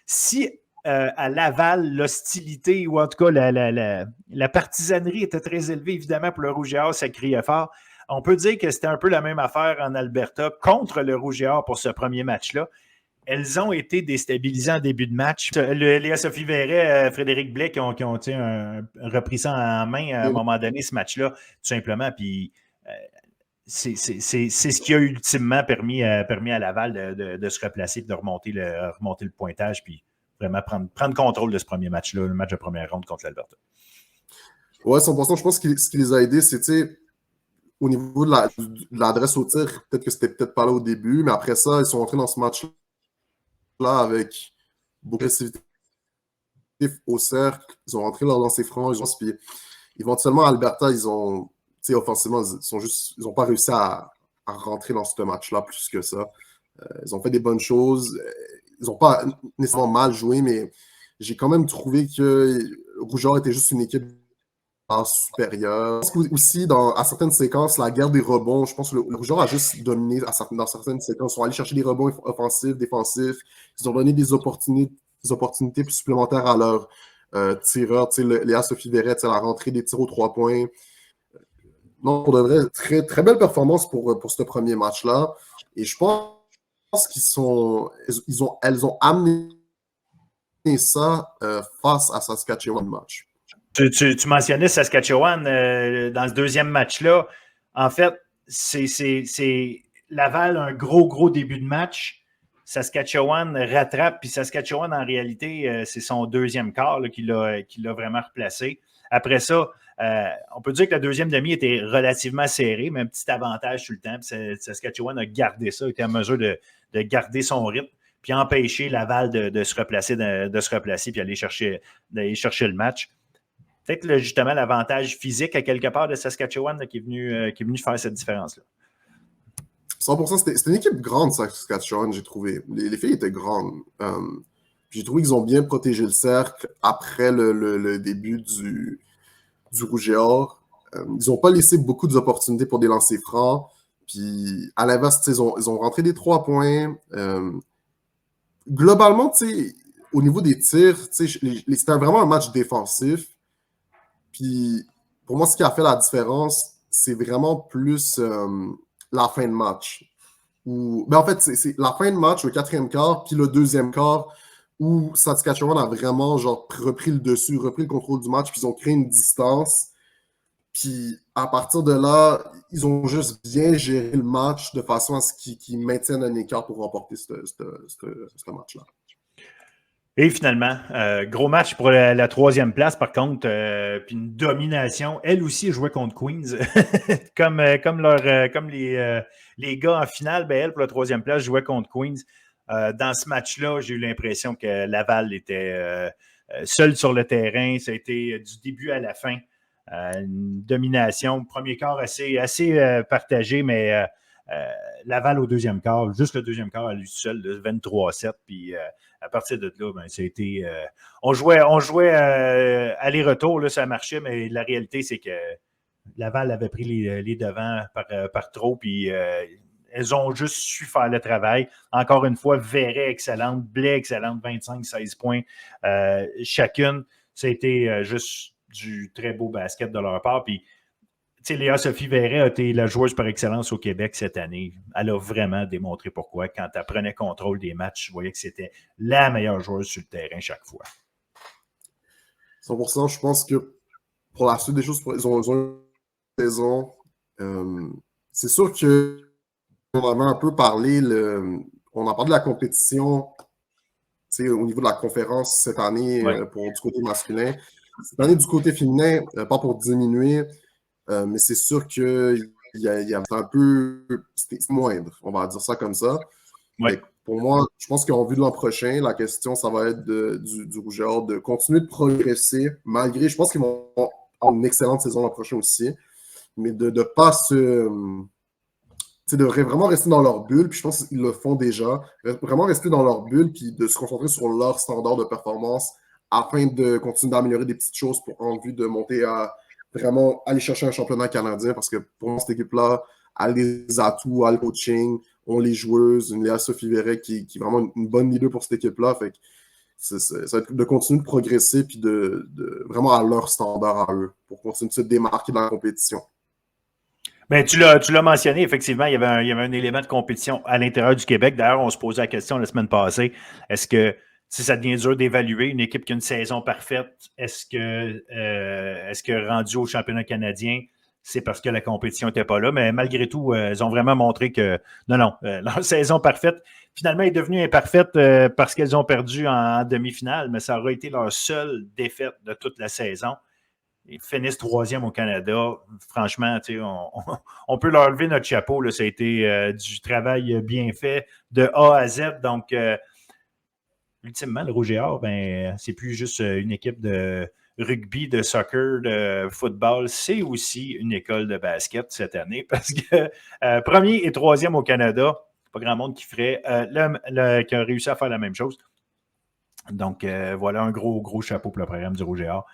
Si à Laval, l'hostilité, ou en tout cas la partisanerie était très élevée, évidemment, pour le Rouge et Or, ça criait fort. On peut dire que c'était un peu la même affaire en Alberta contre le Rouge et Or pour ce premier match-là. Elles ont été déstabilisées en début de match. Léa Sophie Verret, Frédéric Blais qui ont repris ça en main à un moment donné, ce match-là, tout simplement. Puis c'est ce qui a ultimement permis à Laval de se replacer et de remonter le pointage, puis vraiment prendre contrôle de ce premier match-là, le match de première ronde contre l'Alberta. Ouais, 100%. Je pense que ce qui les a aidés, c'est au niveau de l'adresse au tir, peut-être que c'était peut-être pas là au début, mais après ça, ils sont entrés dans ce match-là avec beaucoup d'agressivité au cercle. Ils ont rentré leur lancer franc, puis éventuellement, Alberta, offensivement, ils n'ont pas réussi à rentrer dans ce match-là plus que ça. Ils ont fait des bonnes choses. Ils n'ont pas nécessairement mal joué, mais j'ai quand même trouvé que Rougeard était juste une équipe supérieure. Je pense aussi, à certaines séquences, la guerre des rebonds, je pense que le Rougeard a juste dominé dans certaines séquences. Ils sont allés chercher des rebonds offensifs, défensifs. Ils ont donné des opportunités supplémentaires à leurs tireurs. Léa Sophie Verret, la rentrée des tirs aux 3 points. Non, pour de vrai, très, très belle performance pour ce premier match-là. Et je pense elles ont amené ça face à Saskatchewan match. Tu mentionnais Saskatchewan dans ce deuxième match-là. En fait, c'est Laval, un gros début de match. Saskatchewan rattrape, puis Saskatchewan, en réalité, c'est son deuxième quart là, qui l'a vraiment replacé. Après ça, on peut dire que la deuxième demi était relativement serrée, mais un petit avantage sur le temps. Puis Saskatchewan a gardé ça, était en mesure de garder son rythme, puis empêcher Laval de se replacer, puis aller chercher le match. Peut-être justement l'avantage physique à quelque part de Saskatchewan là, qui est venu faire cette différence-là. 100%, c'était une équipe grande, Saskatchewan, j'ai trouvé. Les filles étaient grandes. J'ai trouvé qu'ils ont bien protégé le cercle après le début du Rouge et Or. Ils n'ont pas laissé beaucoup d'opportunités pour des lancers francs. Puis à l'inverse, ils ont rentré des 3 points. Globalement, au niveau des tirs, c'était vraiment un match défensif. Puis pour moi, ce qui a fait la différence, c'est vraiment plus la fin de match. En fait, c'est la fin de match, le 4e quart, puis le 2e quart, où Saskatchewan a vraiment repris le dessus, repris le contrôle du match, puis ils ont créé une distance. Puis à partir de là, ils ont juste bien géré le match de façon à ce qu'ils maintiennent un écart pour remporter ce match-là. Et finalement, gros match pour la 3e place, par contre, puis une domination. Elle aussi jouait contre Queens. comme les gars en finale, elle, pour la 3e place, jouait contre Queens. Dans ce match-là, j'ai eu l'impression que Laval était seul sur le terrain. Ça a été du début à la fin. Une domination. Premier quart assez partagé, mais Laval au 2e quart, juste le 2e quart à lui seul, 23-7. Puis à partir de là, ça a été. On jouait aller-retour, là, ça marchait, mais la réalité, c'est que Laval avait pris les devants par trop, puis elles ont juste su faire le travail. Encore une fois, Verret excellente, Blais excellente, 25-16 points chacune. Ça a été juste du très beau basket de leur part. Puis, Léa Sophie Verret a été la joueuse par excellence au Québec cette année. Elle a vraiment démontré pourquoi. Quand elle prenait contrôle des matchs, je voyais que c'était la meilleure joueuse sur le terrain chaque fois. 100%, je pense que pour la suite des choses, ils ont une saison. C'est sûr que on avait un peu parlé, on a parlé de la compétition au niveau de la conférence cette année du côté masculin. Cette année du côté féminin, pas pour diminuer, mais c'est sûr qu'il y a un peu. C'était moindre, on va dire ça comme ça. Ouais. Pour moi, je pense qu'en vue de l'an prochain, la question, ça va être du Rouge et Or de continuer de progresser, malgré. Je pense qu'ils vont avoir une excellente saison l'an prochain aussi, mais de ne pas de vraiment rester dans leur bulle, puis je pense qu'ils le font déjà. Vraiment rester dans leur bulle, puis de se concentrer sur leur standard de performance afin de continuer d'améliorer des petites choses en vue de monter à vraiment aller chercher un championnat canadien. Parce que pour moi, cette équipe-là a les atouts, a le coaching, ont les joueuses, une Léa Sophie Verret qui est vraiment une bonne leader pour cette équipe-là. Fait que ça va être de continuer de progresser puis de vraiment à leur standard à eux pour continuer de se démarquer dans la compétition. Ben, tu l'as mentionné, effectivement, il y avait un élément de compétition à l'intérieur du Québec. D'ailleurs, on se posait la question la semaine passée, est-ce que si ça devient dur d'évaluer une équipe qui a une saison parfaite, est-ce que rendu au championnat canadien, c'est parce que la compétition n'était pas là? Mais malgré tout, ils ont vraiment montré que non, leur saison parfaite, finalement, est devenue imparfaite parce qu'elles ont perdu en demi-finale, mais ça aura été leur seule défaite de toute la saison. Ils finissent 3e au Canada. Franchement, on peut leur lever notre chapeau. Là. Ça a été du travail bien fait de A à Z. Donc, ultimement, le Rouge et Or, c'est plus juste une équipe de rugby, de soccer, de football. C'est aussi une école de basket cette année parce que 1er et 3e au Canada, pas grand monde qui ferait, qui a réussi à faire la même chose. Donc, voilà un gros chapeau pour le programme du Rouge et Or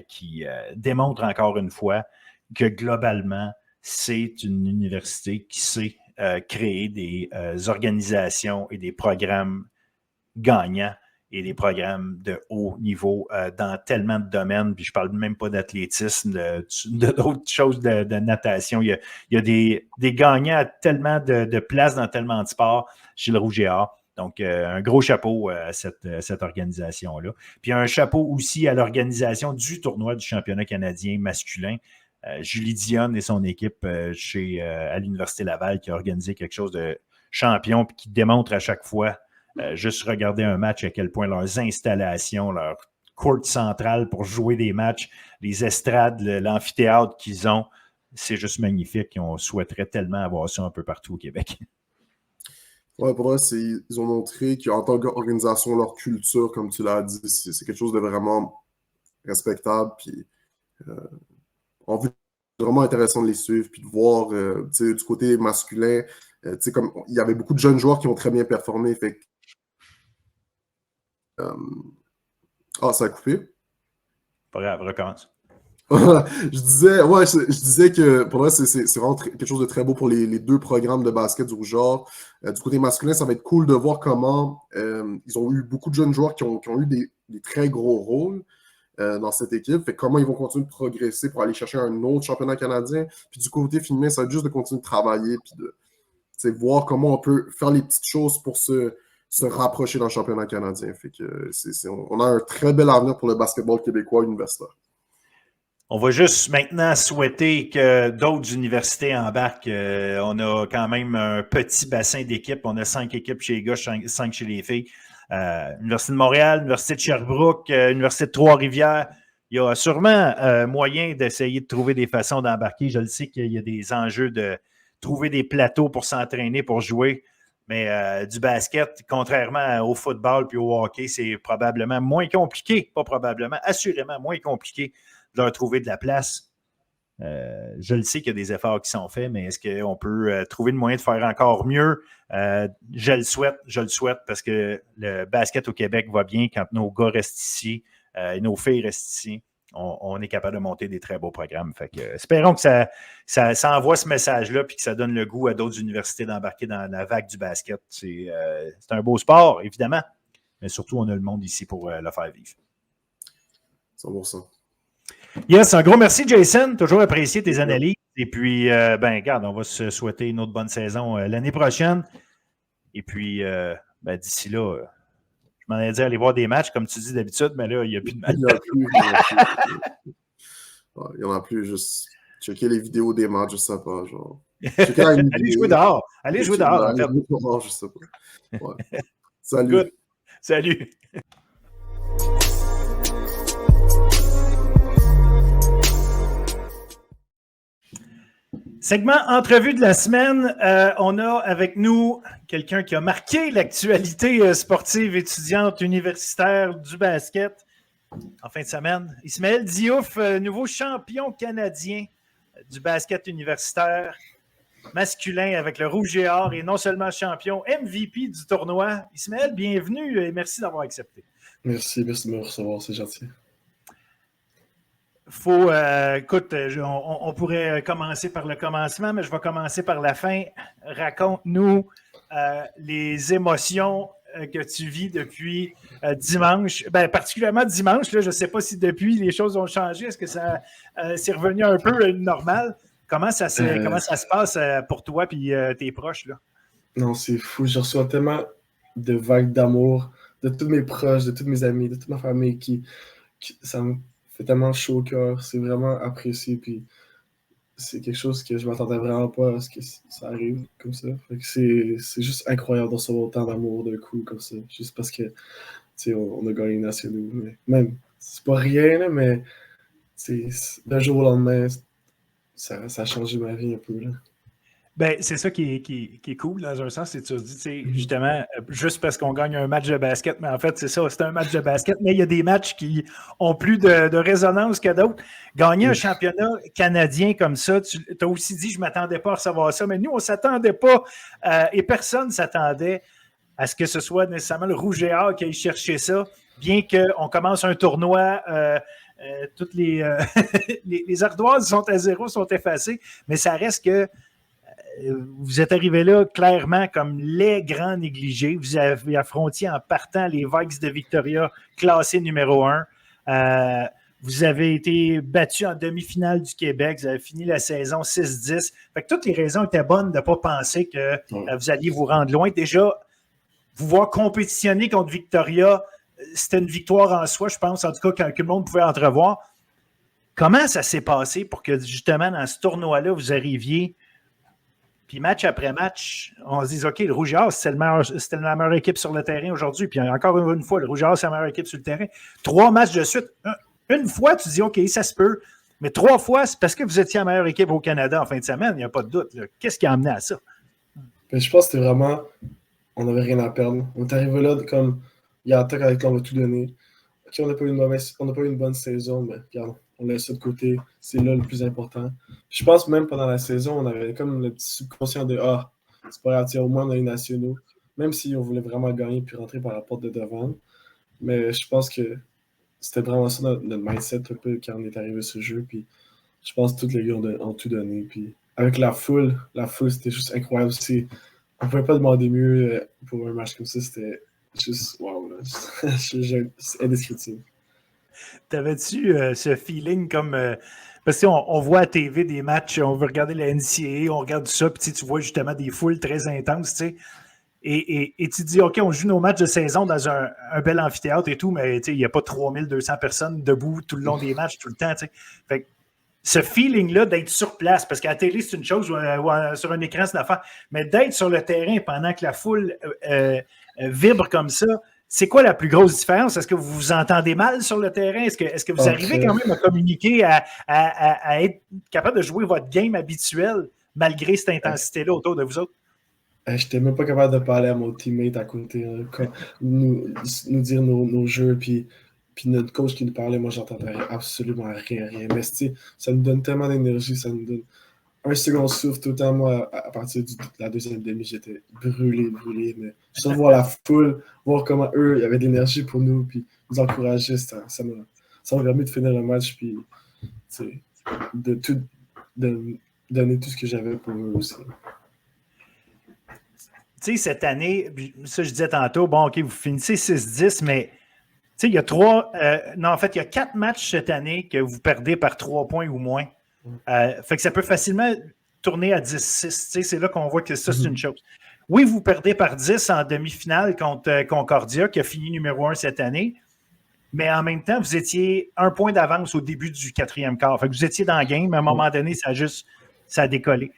qui démontre encore une fois que globalement, c'est une université qui sait créer des organisations et des programmes gagnants et des programmes de haut niveau dans tellement de domaines. Puis je ne parle même pas d'athlétisme, d'autres choses de natation. Il y a des gagnants à tellement de places dans tellement de sports chez le Rouge et Or. Donc, un gros chapeau à cette organisation-là. Puis un chapeau aussi à l'organisation du tournoi du championnat canadien masculin. Julie Dionne et son équipe à l'Université Laval qui a organisé quelque chose de champion puis qui démontre à chaque fois, juste regarder un match, à quel point leurs installations, leur court central pour jouer des matchs, les estrades, l'amphithéâtre qu'ils ont, c'est juste magnifique. On souhaiterait tellement avoir ça un peu partout au Québec. Ouais, pour eux, ils ont montré qu'en tant qu'organisation, leur culture, comme tu l'as dit, c'est quelque chose de vraiment respectable. Puis, en vue, c'est vraiment intéressant de les suivre. Puis de voir, du côté masculin, comme il y avait beaucoup de jeunes joueurs qui ont très bien performé. Fait ça a coupé. Pas grave, recommence. je disais que pour moi, c'est vraiment quelque chose de très beau pour les deux programmes de basket du Rouge et Or. Du côté masculin, ça va être cool de voir comment ils ont eu beaucoup de jeunes joueurs qui ont eu des très gros rôles dans cette équipe. Fait comment ils vont continuer de progresser pour aller chercher un autre championnat canadien. Puis du côté féminin, ça va être juste de continuer de travailler puis de voir comment on peut faire les petites choses pour se rapprocher dans le championnat canadien. Fait que on a un très bel avenir pour le basketball québécois universitaire. On va juste maintenant souhaiter que d'autres universités embarquent. On a quand même un petit bassin d'équipes. On a 5 équipes chez les gars, 5 chez les filles. Université de Montréal, Université de Sherbrooke, Université de Trois-Rivières. Il y a sûrement moyen d'essayer de trouver des façons d'embarquer. Je le sais qu'il y a des enjeux de trouver des plateaux pour s'entraîner, pour jouer. Mais du basket, contrairement au football puis au hockey, c'est probablement moins compliqué. Pas probablement, assurément moins compliqué de leur trouver de la place. Je le sais qu'il y a des efforts qui sont faits, mais est-ce qu'on peut trouver le moyen de faire encore mieux? Je le souhaite parce que le basket au Québec va bien quand nos gars restent ici et nos filles restent ici. On est capable de monter des très beaux programmes. Fait que, espérons que ça envoie ce message-là et que ça donne le goût à d'autres universités d'embarquer dans la vague du basket. C'est un beau sport, évidemment, mais surtout, on a le monde ici pour le faire vivre. 100%. Yes, un gros merci, Jason. Toujours apprécié tes analyses. Et puis, regarde, on va se souhaiter une autre bonne saison l'année prochaine. Et puis, d'ici là, je m'en ai dit aller voir des matchs, comme tu dis d'habitude, mais là, il n'y a plus de matchs. Il n'y en a plus, juste checker les vidéos des matchs, je sais pas, genre. Allez jouer dehors. Allez jouer dehors, en fait. Allez jouer dehors, je sais pas. Ouais. Salut. Good. Salut. Segment entrevue de la semaine, on a avec nous quelqu'un qui a marqué l'actualité sportive étudiante universitaire du basket en fin de semaine. Ismaël Diouf, nouveau champion canadien du basket universitaire. masculin avec le Rouge et Or et non seulement champion, MVP du tournoi. Ismaël, bienvenue et merci d'avoir accepté. Merci de me recevoir, c'est gentil. Écoute, on pourrait commencer par le commencement, mais je vais commencer par la fin. Raconte-nous les émotions que tu vis depuis dimanche, particulièrement dimanche. Là, je ne sais pas si depuis les choses ont changé. Est-ce que ça c'est revenu un peu normal? Comment ça se passe pour toi et tes proches? Là? Non, c'est fou. Je reçois tellement de vagues d'amour de tous mes proches, de tous mes amis, de toute ma famille qui ça me fait tellement chaud au cœur. C'est vraiment apprécié. Puis c'est quelque chose que je ne m'attendais vraiment pas à ce que ça arrive comme ça. Fait que c'est juste incroyable de recevoir autant d'amour d'un coup comme ça. Juste parce que on a gagné les nationaux. Mais même, c'est pas rien, là, mais d'un jour au lendemain, ça a changé ma vie un peu. Là. C'est ça qui est cool dans un sens, c'est que tu te dis, justement, juste parce qu'on gagne un match de basket, mais en fait, c'est ça, c'est un match de basket, mais il y a des matchs qui ont plus de résonance que d'autres. Gagner un championnat canadien comme ça, tu as aussi dit, je ne m'attendais pas à recevoir ça, mais nous, on ne s'attendait pas, et personne ne s'attendait à ce que ce soit nécessairement le Rouge et Or qui aille chercher ça, bien qu'on commence un tournoi, toutes les ardoises sont à zéro, sont effacées, mais ça reste que vous êtes arrivé là clairement comme les grands négligés. Vous avez affronté en partant les Vikes de Victoria, classés numéro 1. Vous avez été battu en demi-finale du Québec. Vous avez fini la saison 6-10. Fait que toutes les raisons étaient bonnes de ne pas penser que vous alliez vous rendre loin. Déjà, vous voir compétitionner contre Victoria, c'était une victoire en soi, je pense, en tout cas, que le monde pouvait entrevoir. Comment ça s'est passé pour que, justement, dans ce tournoi-là, vous arriviez. Puis match après match, on se dit, OK, le Rouge et Or, c'était la meilleure équipe sur le terrain aujourd'hui. Puis encore une fois, le Rouge et Or, c'est la meilleure équipe sur le terrain. 3 matchs de suite. Une fois, tu dis, OK, ça se peut. Mais 3 fois, c'est parce que vous étiez la meilleure équipe au Canada en fin de semaine. Il n'y a pas de doute. Là. Qu'est-ce qui a amené à ça? Je pense que c'était vraiment, on n'avait rien à perdre. On est arrivé là comme, il y a un temps avec on va tout donner. OK, on n'a pas eu une bonne saison, mais regarde, on laisse ça de côté. C'est là le plus important. Je pense même pendant la saison, on avait comme le petit subconscient de c'est pas grave, au moins on a eu nationaux. Même si on voulait vraiment gagner puis rentrer par la porte de devant. Mais je pense que c'était vraiment ça notre mindset un peu quand on est arrivé à ce jeu. Puis je pense que tous les gars ont tout donné. Puis avec la foule, c'était juste incroyable aussi. On ne pouvait pas demander mieux pour un match comme ça. C'était juste wow. C'est indescriptible. T'avais-tu ce feeling comme. Parce qu'on voit à TV des matchs, on veut regarder la NCAA, on regarde ça, puis tu vois justement des foules très intenses, tu sais. Et tu te dis, OK, on joue nos matchs de saison dans un bel amphithéâtre et tout, mais il n'y a pas 3200 personnes debout tout le long des matchs, tout le temps, tu sais. Fait que ce feeling-là d'être sur place, parce qu'à la télé, c'est une chose, ou sur un écran, c'est une affaire, mais d'être sur le terrain pendant que la foule vibre comme ça, c'est quoi la plus grosse différence? Est-ce que vous vous entendez mal sur le terrain? Est-ce que vous arrivez quand même à communiquer, à être capable de jouer votre game habituel malgré cette intensité-là autour de vous autres? Je n'étais même pas capable de parler à mon teammate à côté, nous dire nos jeux, puis notre coach qui nous parlait, moi, j'entendais absolument rien. Mais ça nous donne tellement d'énergie, ça nous donne un second souffle tout le temps. Moi, à partir de la deuxième demi, j'étais brûlé. Mais juste voir la foule, voir comment eux, il y avait de l'énergie pour nous, puis nous encourager, ça m'a permis de finir le match, puis de donner tout ce que j'avais pour eux aussi. Tu sais, cette année, ça je disais tantôt, bon, OK, vous finissez 6-10, mais tu sais, il y a 4 matchs cette année que vous perdez par 3 points ou moins. Fait que ça peut facilement tourner à 10-6. Tu sais, c'est là qu'on voit que ça, c'est une chose. Oui, vous perdez par 10 en demi-finale contre Concordia, qui a fini numéro 1 cette année, mais en même temps, vous étiez 1 point d'avance au début du 4e quart. Fait que vous étiez dans le game, mais à un moment donné, ça a décollé.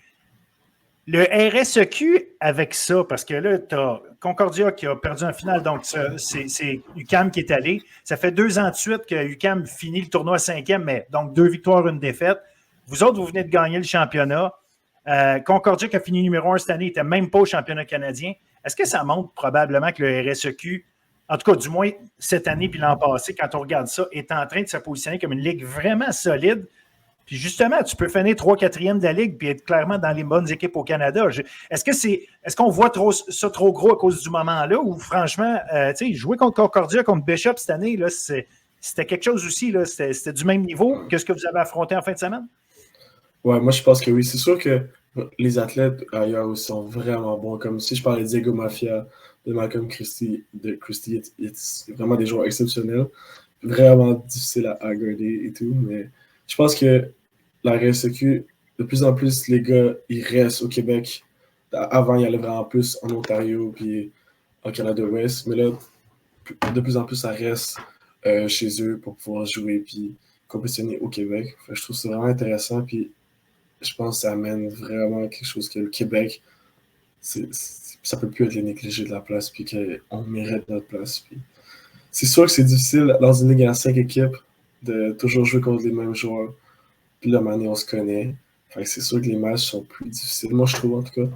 Le RSEQ avec ça, parce que là, tu as Concordia qui a perdu en finale, donc c'est UQAM qui est allé. Ça fait 2 ans de suite que UQAM finit le tournoi 5e, mais donc 2 victoires, 1 défaite. Vous autres, vous venez de gagner le championnat. Concordia qui a fini numéro 1 cette année n'était même pas au championnat canadien. Est-ce que ça montre probablement que le RSEQ, en tout cas du moins cette année puis l'an passé, quand on regarde ça, est en train de se positionner comme une ligue vraiment solide? Puis justement, tu peux finir 3-4e de la Ligue puis être clairement dans les bonnes équipes au Canada. Est-ce qu'on voit ça trop gros à cause du moment-là ou franchement, jouer contre Concordia, contre Bishop cette année, là, c'était quelque chose aussi, là, c'était du même niveau que ce que vous avez affronté en fin de semaine? Ouais, moi je pense que oui. C'est sûr que les athlètes ailleurs aussi sont vraiment bons. Comme si je parlais de Diego Mafia, de Malcolm Christie, c'est vraiment des joueurs exceptionnels. Vraiment difficile à garder et tout. Mais je pense que la RSEQ, de plus en plus, les gars, ils restent au Québec. Avant, ils allaient vraiment plus en Ontario puis en Canada-Ouest. Mais là, de plus en plus, ça reste chez eux pour pouvoir jouer puis compétitionner au Québec. Enfin, je trouve ça vraiment intéressant. Puis je pense que ça amène vraiment quelque chose que le Québec, ça peut plus être les négligés de la place puis qu'on mérite notre place. Puis c'est sûr que c'est difficile dans une ligue à 5 équipes de toujours jouer contre les mêmes joueurs. Puis là, maintenant, on se connaît. Fait que c'est sûr que les matchs sont plus difficiles. Moi, je trouve, en tout cas.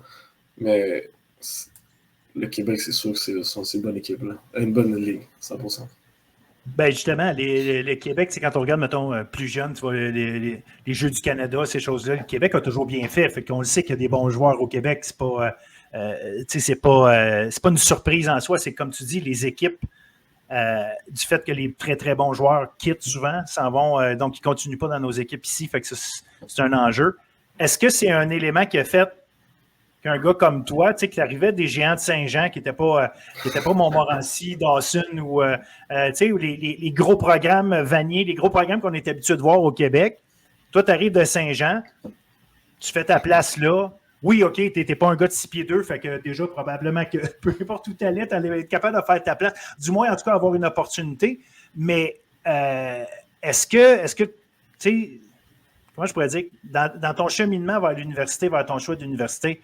Mais le Québec, c'est sûr que c'est une bonne équipe. Là. Une bonne ligue, 100%. Ben justement, le Québec, c'est quand on regarde, mettons, plus jeune, tu vois, les Jeux du Canada, ces choses-là, le Québec a toujours bien fait. Fait qu'on le sait qu'il y a des bons joueurs au Québec. C'est pas, c'est pas une surprise en soi. C'est comme tu dis, les équipes, du fait que les très, très bons joueurs quittent souvent, s'en vont, donc ils ne continuent pas dans nos équipes ici. Fait que c'est un enjeu. Est-ce que c'est un élément qui a fait qu'un gars comme toi, tu sais, qui arrivait des Géants de Saint-Jean, qui n'étaient pas Montmorency, Dawson ou tu sais, les gros programmes Vanier, les gros programmes qu'on est habitué de voir au Québec. Toi, tu arrives de Saint-Jean, tu fais ta place là. Oui, OK, tu n'étais pas un gars de 6 pieds 2, fait que déjà, probablement que peu importe où tu allais être capable de faire ta place, du moins, en tout cas, avoir une opportunité. Mais est-ce que tu sais, comment je pourrais dire, dans ton cheminement vers l'université, vers ton choix d'université,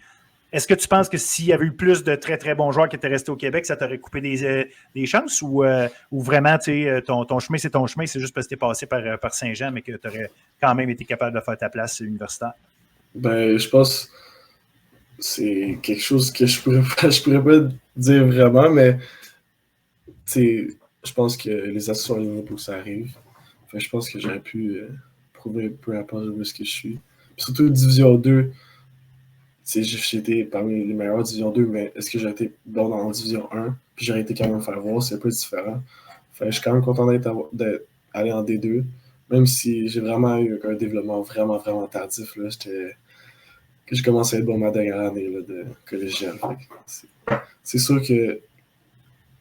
est-ce que tu penses que s'il y avait eu plus de très, très bons joueurs qui étaient restés au Québec, ça t'aurait coupé des chances ou vraiment, tu sais, ton chemin, c'est ton chemin, c'est juste parce que tu es passé par Saint-Jean, mais que tu aurais quand même été capable de faire ta place universitaire? Ben, je pense que c'est quelque chose que je pourrais pas dire vraiment, mais je pense que les astres sont alignés pour que ça arrive. Enfin, je pense que j'aurais pu prouver peu importe où est-ce que je suis. Puis surtout Division 2, j'ai été parmi les meilleurs Division 2, mais est-ce que j'ai été bon dans la Division 1? Puis j'aurais été quand même faire voir, c'est un peu différent. Enfin, je suis quand même content d'aller en D2, même si j'ai vraiment eu un développement vraiment, vraiment tardif. Là, que je commençais à être bon ma dernière année là, de collégial. C'est sûr que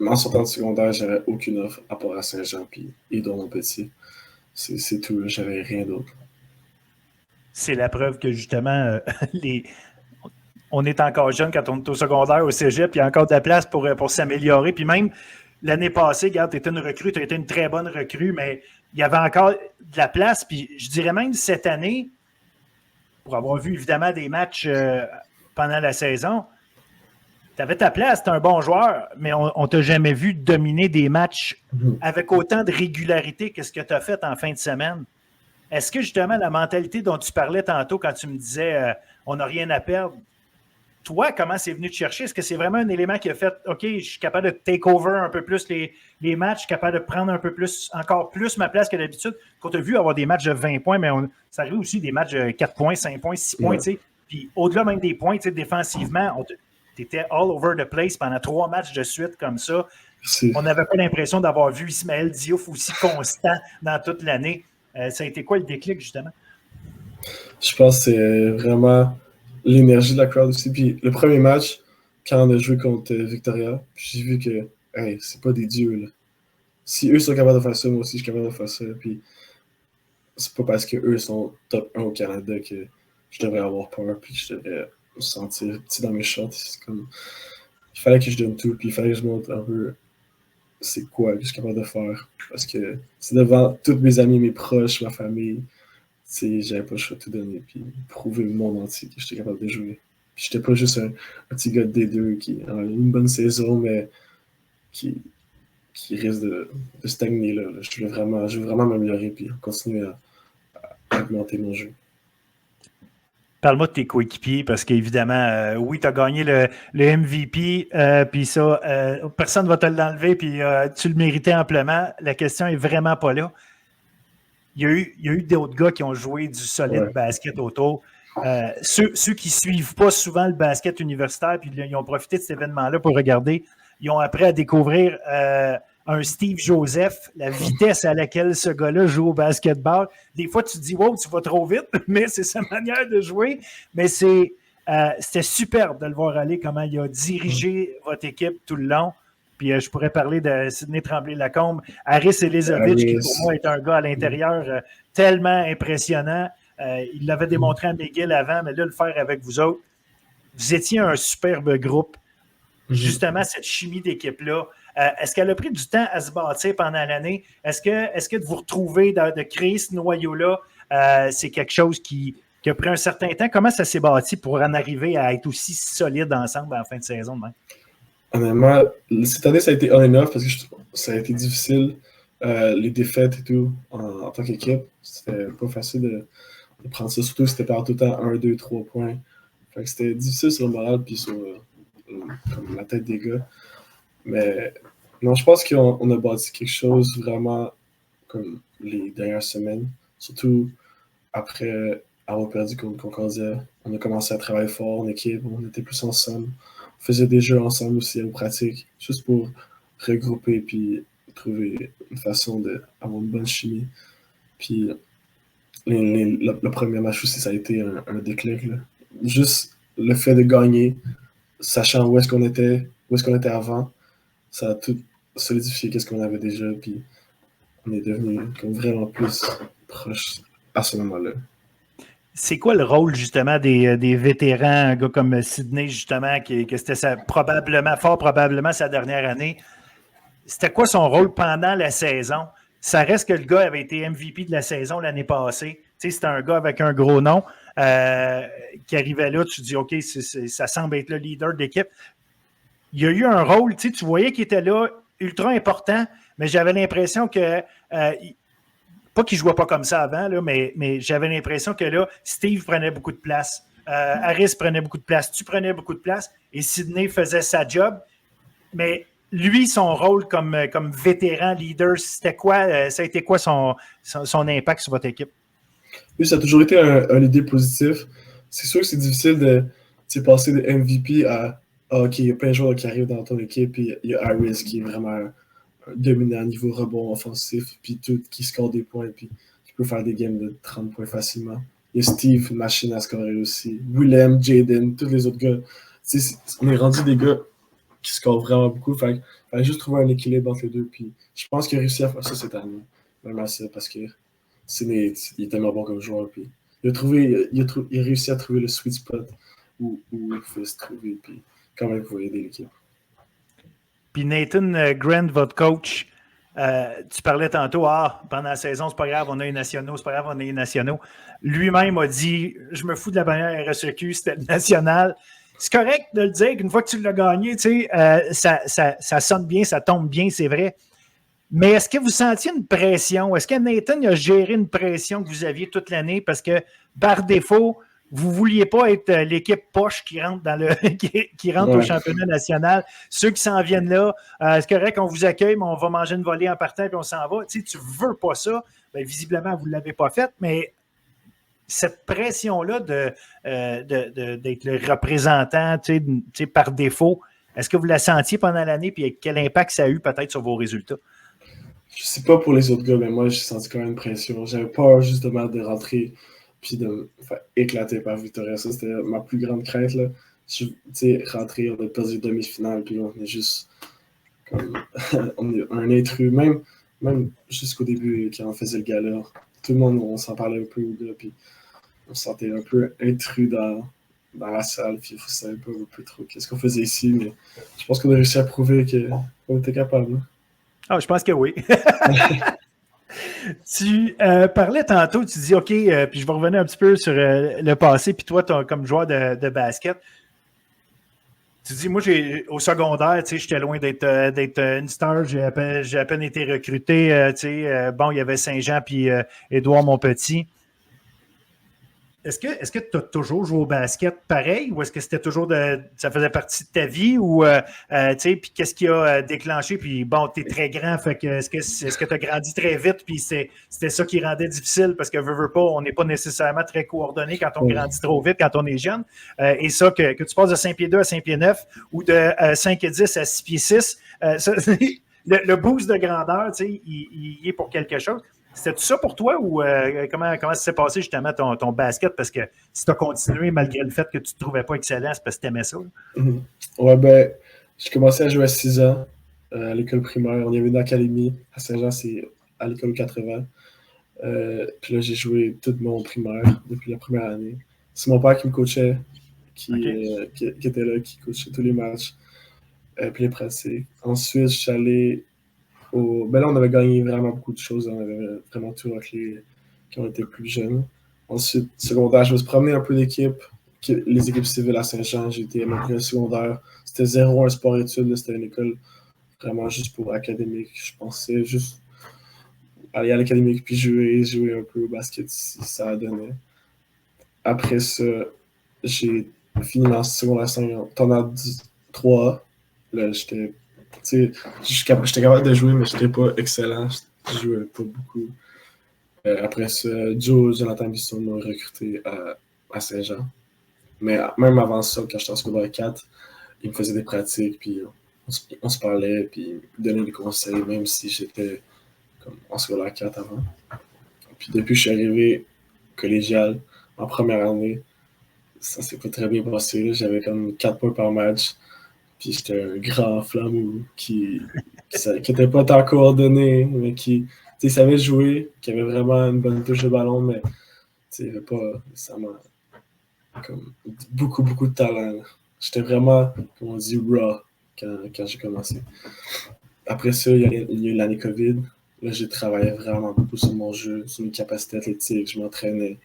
en sortant de secondaire, j'avais aucune offre à part à Saint-Jean puis Édouard-Montpetit. C'est tout, j'avais rien d'autre. C'est la preuve que justement, on est encore jeune quand on est au secondaire, au cégep, il y a encore de la place pour s'améliorer. Puis même l'année passée, regarde, tu étais une recrue, tu as été une très bonne recrue, mais il y avait encore de la place. Puis je dirais même cette année, pour avoir vu évidemment des matchs pendant la saison, tu avais ta place, tu es un bon joueur, mais on ne t'a jamais vu dominer des matchs avec autant de régularité que ce que tu as fait en fin de semaine. Est-ce que justement la mentalité dont tu parlais tantôt quand tu me disais on n'a rien à perdre, toi, comment c'est venu te chercher? Est-ce que c'est vraiment un élément qui a fait OK, je suis capable de take over un peu plus les matchs, je suis capable de prendre un peu plus, encore plus ma place que d'habitude? Quand tu as vu avoir des matchs de 20 points, mais ça arrive aussi des matchs de 4 points, 5 points, 6 points, tu sais. Puis au-delà même des points, tu sais, défensivement, tu étais all over the place pendant 3 matchs de suite comme ça. On n'avait pas l'impression d'avoir vu Ismaël Diouf aussi constant dans toute l'année. Ça a été quoi le déclic, justement? Je pense que c'est vraiment l'énergie de la crowd aussi. Puis le premier match, quand on a joué contre Victoria, j'ai vu que c'est pas des dieux. Là. Si eux sont capables de faire ça, moi aussi je suis capable de faire ça. Puis c'est pas parce qu'eux sont top 1 au Canada que je devrais avoir peur puis que je devrais me sentir petit dans mes shorts. C'est comme... Il fallait que je donne tout, puis il fallait que je montre un peu c'est quoi que je suis capable de faire. Parce que c'est devant tous mes amis, mes proches, ma famille. J'avais pas le choix de tout donner, puis prouver au monde entier que j'étais capable de jouer. Puis j'étais pas juste un petit gars de D2 qui a une bonne saison, mais qui risque de stagner là. Je veux vraiment m'améliorer puis continuer à augmenter mon jeu. Parle-moi de tes coéquipiers, parce qu'évidemment, oui, tu as gagné le MVP, puis ça, personne ne va te l'enlever, puis tu le méritais amplement. La question est vraiment pas là. il y a eu d'autres gars qui ont joué du solide basket autour. Ceux qui ne suivent pas souvent le basket universitaire, puis ils ont profité de cet événement-là pour regarder, ils ont appris à découvrir un Steve Joseph, la vitesse à laquelle ce gars-là joue au basketball. Des fois, tu te dis, wow, tu vas trop vite, mais c'est sa manière de jouer. Mais c'était superbe de le voir aller, comment il a dirigé votre équipe tout le long. Puis je pourrais parler de Sidney Tremblay-Lacombe, Harris Elizovic, qui pour moi est un gars à l'intérieur tellement impressionnant. Il l'avait démontré à McGill avant, mais là, le faire avec vous autres, vous étiez un superbe groupe. Justement, cette chimie d'équipe-là, est-ce qu'elle a pris du temps à se bâtir pendant l'année? Est-ce que de vous retrouver, de créer ce noyau-là, c'est quelque chose qui a pris un certain temps? Comment ça s'est bâti pour en arriver à être aussi solide ensemble en fin de saison? Même? Honnêtement, cette année, ça a été on and off parce que ça a été difficile. Les défaites et tout, en tant qu'équipe, c'était pas facile de prendre ça. Surtout, c'était par tout le temps 1, 2, 3 points. Fait que c'était difficile sur le moral puis sur comme la tête des gars. Mais non, je pense qu'on a bâti quelque chose vraiment comme les dernières semaines. Surtout après avoir perdu contre Concordia. On a commencé à travailler fort en équipe, on était plus ensemble. On faisait des jeux ensemble aussi aux pratiques, juste pour regrouper puis trouver une façon d'avoir une bonne chimie. Puis le premier match aussi, ça a été un déclic. Là. Juste le fait de gagner, sachant où est-ce qu'on était avant, ça a tout solidifié qu'est-ce qu'on avait déjà, puis on est devenu vraiment plus proche à ce moment-là. C'est quoi le rôle, justement, des vétérans, un gars comme Sidney, justement, que c'était fort probablement sa dernière année? C'était quoi son rôle pendant la saison? Ça reste que le gars avait été MVP de la saison l'année passée. Tu sais, c'était un gars avec un gros nom qui arrivait là. Tu te dis, OK, ça semble être le leader de l'équipe. Il y a eu un rôle, tu voyais qu'il était là, ultra important, mais j'avais l'impression que... pas qu'il ne jouait pas comme ça avant, là, mais j'avais l'impression que là, Steve prenait beaucoup de place. Harris prenait beaucoup de place. Tu prenais beaucoup de place. Et Sidney faisait sa job. Mais lui, son rôle comme vétéran, leader, c'était quoi? Ça a été quoi son impact sur votre équipe? Lui, ça a toujours été un idée positif. C'est sûr que c'est difficile de passer de MVP à OK, il y a plein de joueurs qui arrivent dans ton équipe. Puis il y a Harris qui est vraiment dominant niveau rebond offensif, puis tout, qui score des points, puis qui peut faire des games de 30 points facilement. Il y a Steve, une machine à scorer aussi. Willem, Jaden, tous les autres gars. On est rendu des gars qui scorent vraiment beaucoup. Fait juste trouver un équilibre entre les deux. Puis je pense qu'il a réussi à faire ça cette année. Vraiment ça, parce que il est tellement bon comme joueur. Puis il a réussi à trouver le sweet spot où il pouvait se trouver. Puis quand même, il pouvait aider l'équipe. Puis Nathan Grant, votre coach, tu parlais tantôt, pendant la saison, c'est pas grave, on a les nationaux, c'est pas grave, on a les nationaux. Lui-même a dit, je me fous de la bannière RSEQ, c'était le national. C'est correct de le dire qu'une fois que tu l'as gagné, ça sonne bien, ça tombe bien, c'est vrai. Mais est-ce que vous sentiez une pression? Est-ce que Nathan a géré une pression que vous aviez toute l'année? Parce que, par défaut, vous ne vouliez pas être l'équipe poche qui rentre qui rentre au championnat national. Ceux qui s'en viennent là, c'est correct qu'on vous accueille, mais on va manger une volée en partant et on s'en va. Tu ne veux pas ça. Bien, visiblement, vous ne l'avez pas fait, mais cette pression-là d'être le représentant par défaut, est-ce que vous la sentiez pendant l'année et quel impact ça a eu peut-être sur vos résultats? Je ne sais pas pour les autres gars, mais moi, j'ai senti quand même une pression. J'avais peur justement de rentrer puis de me faire éclater par Victoria. Ça, c'était ma plus grande crainte. Là. Rentrer, on a perdu une demi-finale, puis on est juste comme on est un intrus. Même jusqu'au début, quand on faisait le gala, tout le monde, on s'en parlait un peu au gars, puis on se sentait un peu intrus dans la salle, puis on ne savait pas un peu trop qu'est-ce qu'on faisait ici, mais je pense qu'on a réussi à prouver qu'on était capable. Ah, je pense que oui. Tu parlais tantôt, tu dis OK, puis je vais revenir un petit peu sur le passé, puis toi, comme joueur de basket, tu dis, moi, au secondaire, j'étais loin d'être une star, j'ai à peine été recruté, bon, il y avait Saint-Jean puis Édouard Montpetit. Est-ce que tu as toujours joué au basket pareil ou est-ce que c'était toujours ça faisait partie de ta vie ou puis qu'est-ce qui a déclenché? Puis bon, tu es très grand, fait que est-ce que tu as grandi très vite puis c'était ça qui rendait difficile parce que veux pas, on n'est pas nécessairement très coordonné quand on grandit trop vite, quand on est jeune. Et ça, que tu passes de 5 pieds 2 à 5 pieds 9 ou de 5 et 10 à 6 pieds 6, le boost de grandeur, il est pour quelque chose. C'était tout ça pour toi ou comment ça s'est passé justement ton basket? Parce que si tu as continué malgré le fait que tu ne te trouvais pas excellent, c'est parce que tu aimais ça. Mm-hmm. Ouais, ben, j'ai commencé à jouer à 6 ans à l'école primaire. On y avait une académie à Saint-Jean, c'est à l'école 80. Puis là, j'ai joué toute mon primaire depuis la première année. C'est mon père qui me coachait, qui était là, qui coachait tous les matchs, puis les pratiques. Ensuite, je suis allé là, on avait gagné vraiment beaucoup de choses. On avait vraiment tout raclé quand on était plus jeunes. Ensuite, secondaire, je me suis promené un peu d'équipe. Les équipes civiles à Saint-Jean, j'ai été à mon premier secondaire. C'était 0 un sport-études. C'était une école vraiment juste pour académique. Je pensais juste aller à l'académique puis jouer un peu au basket si ça donnait. Après ça, j'ai fini dans secondaire 5 en tournoi 3. Là, j'étais capable de jouer, mais je n'étais pas excellent. Je jouais pas beaucoup. Après ça, Jonathan Bisson m'a recruté à Saint-Jean. Mais même avant ça, quand j'étais en secondaire 4, il me faisait des pratiques, puis on se parlait, puis il me donnait des conseils, même si j'étais comme en secondaire 4 avant. Puis depuis que je suis arrivé collégial, en première année, ça s'est pas très bien passé. Là. J'avais comme 4 points par match. Puis j'étais un grand flamou qui n'était pas tant coordonné, mais qui savait jouer, qui avait vraiment une bonne touche de ballon, mais il n'avait pas nécessairement comme beaucoup, beaucoup de talent. Là. J'étais vraiment, comme on dit, raw quand j'ai commencé. Après ça, il y a eu l'année COVID. Là, j'ai travaillé vraiment beaucoup sur mon jeu, sur mes capacités athlétiques. Je m'entraînais.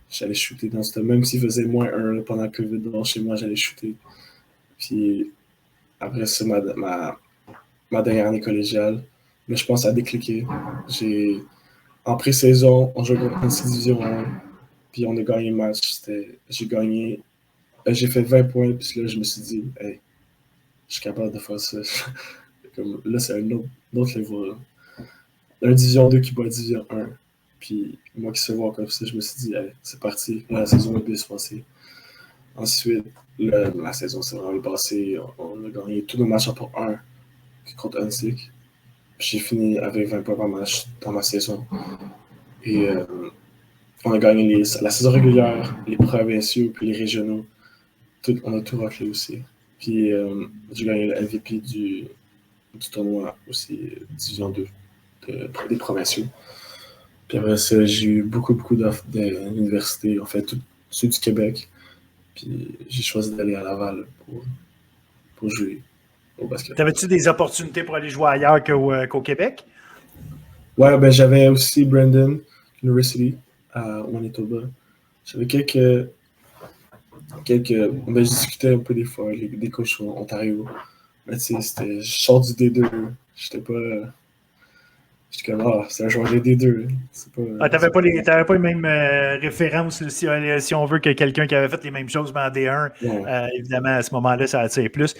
J'allais shooter dans ce... Même s'il faisait -1 pendant le COVID, devant chez moi, j'allais shooter. Puis après ça, ma dernière année collégiale, là, je pense à décliquer. En pré-saison, on jouait contre une division 1, puis on a gagné le match. J'ai fait 20 points, puis là, je me suis dit, hey, je suis capable de faire ça. Comme, là, c'est un autre niveau. Là. Un division 2 qui bat division 1. Puis moi qui sais voir comme ça, je me suis dit, hey, c'est parti, la saison est bien se passer. Ensuite, la saison s'est vraiment passée. On a gagné tous nos matchs en pour 1 contre Huntsic. J'ai fini avec 20 points par match dans ma saison. Et on a gagné la saison régulière, les provinciaux, puis les régionaux. On a tout raclé aussi. Puis j'ai gagné le MVP du tournoi aussi, Division 2, des provinciaux. Puis après ça, j'ai eu beaucoup d'offres de l'université, en fait, tout ceux du Québec. Puis j'ai choisi d'aller à Laval pour jouer au basket. T'avais-tu des opportunités pour aller jouer ailleurs qu'au Québec? Ouais, ben j'avais aussi Brandon University à Manitoba. J'avais quelques je discutais un peu des fois avec des coachs en Ontario. Mais tu sais, je sors du D2. J'étais comme, c'est un joueur de D2. T'avais pas les mêmes références si on veut que quelqu'un qui avait fait les mêmes choses en D1. Ouais. Évidemment, à ce moment-là, ça attire plus.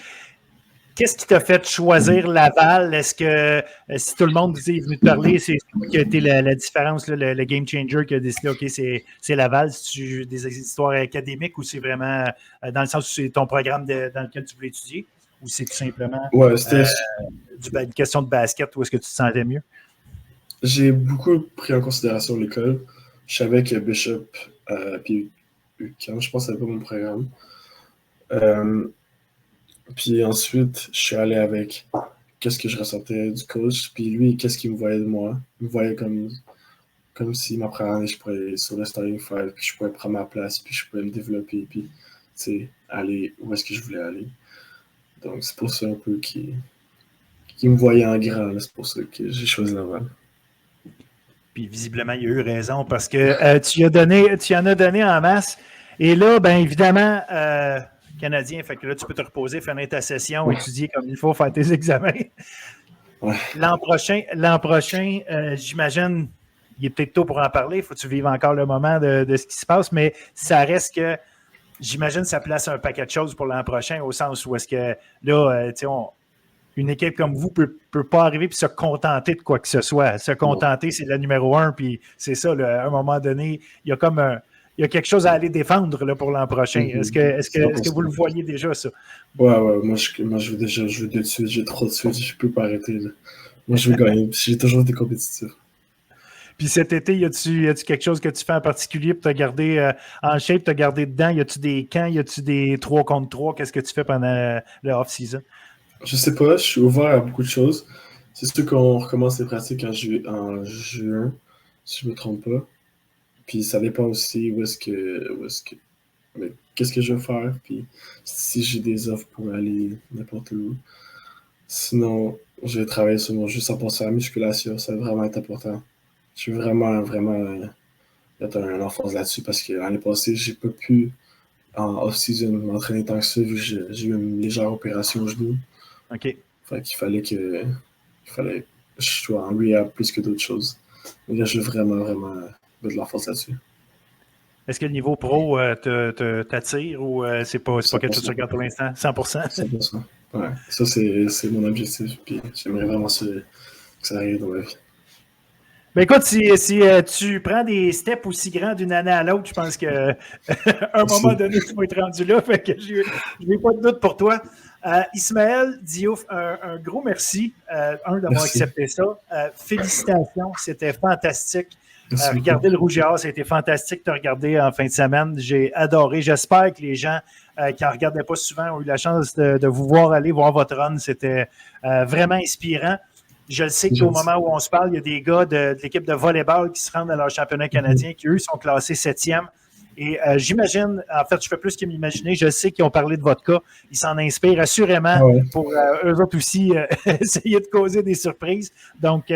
Qu'est-ce qui t'a fait choisir Laval? Est-ce que si tout le monde est venu te parler, c'est quoi qui a été la différence, là, le game changer qui a décidé, OK, c'est Laval, si tu des histoires académiques ou c'est vraiment dans le sens où c'est ton programme dans lequel tu voulais étudier ou c'est tout simplement une question de basket où est-ce que tu te sentais mieux? J'ai beaucoup pris en considération l'école. Je savais que Bishop puis UQAM, je pense que c'était pas mon programme. Puis ensuite, je suis allé avec qu'est-ce que je ressentais du coach, puis lui, qu'est-ce qu'il me voyait de moi. Il me voyait comme si ma première année, je pourrais aller sur le starting five, puis je pourrais prendre ma place, puis je pourrais me développer, puis aller où est-ce que je voulais aller. Donc c'est pour ça un peu qu'il me voyait en grand, c'est pour ça que j'ai choisi Laval. Puis visiblement, il a eu raison parce que tu en as donné en masse. Et là, bien évidemment, Canadien, fait que là, tu peux te reposer, finir ta session, étudier comme il faut, faire tes examens. Ouais. L'an prochain, j'imagine, il est peut-être tôt pour en parler, il faut que tu vives encore le moment de ce qui se passe, mais ça reste que j'imagine que ça place un paquet de choses pour l'an prochain, au sens où est-ce que là, une équipe comme vous ne peut pas arriver et se contenter de quoi que ce soit. Se contenter, c'est la numéro 1, puis c'est ça, là, à un moment donné, il y a quelque chose à aller défendre là, pour l'an prochain. Est-ce que vous le voyez déjà, ça? Ouais, moi je veux de suite, j'ai trop de suite, je peux pas arrêter. Là. Moi, je veux gagner, j'ai toujours été compétitif. Puis cet été, y a-tu quelque chose que tu fais en particulier pour te garder en shape, te garder dedans? Y a-tu des camps? Y a-tu des 3 contre 3? Qu'est-ce que tu fais pendant le off-season? Je sais pas, je suis ouvert à beaucoup de choses. C'est sûr qu'on recommence les pratiques en juin, si je me trompe pas. Puis ça dépend aussi qu'est-ce que je veux faire, puis si j'ai des offres pour aller n'importe où. Sinon, je vais travailler sur mon jeu 100% à la musculation, ça va vraiment être important. Je veux vraiment mettre un emphase là-dessus parce que l'année passée, j'ai pas pu en off-season m'entraîner tant que ça vu que j'ai eu une légère opération au genou. OK. Fait qu'il fallait que je sois en rehab plus que d'autres choses. Mais là, je veux vraiment mettre de l'emphase là-dessus. Est-ce que le niveau pro t'attire ou c'est pas quelque chose que tu regardes pour l'instant? 100%? 100%. Ouais, ça c'est mon objectif. Puis j'aimerais vraiment que ça arrive dans ma vie. Ben écoute, si tu prends des steps aussi grands d'une année à l'autre, je pense qu'à un moment donné, tu vas être rendu là. Fait que je n'ai pas de doute pour toi. Ismaël Diouf, un gros merci, d'avoir accepté ça. Félicitations, c'était fantastique. Regarder le Rouge et Or, ça a été fantastique de regarder en fin de semaine. J'ai adoré. J'espère que les gens qui n'en regardaient pas souvent ont eu la chance de vous voir aller voir votre run. C'était vraiment inspirant. Je le sais qu'au moment où on se parle, il y a des gars de l'équipe de volleyball qui se rendent à leur championnat canadien, qui, eux, sont classés 7e. Et j'imagine, en fait, je fais plus que m'imaginer, je sais qu'ils ont parlé de votre cas. Ils s'en inspirent assurément pour eux autres aussi essayer de causer des surprises. Donc,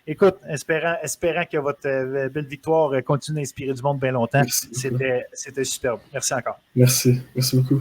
écoute, espérant que votre belle victoire continue d'inspirer du monde bien longtemps. C'était superbe. Merci encore. Merci beaucoup.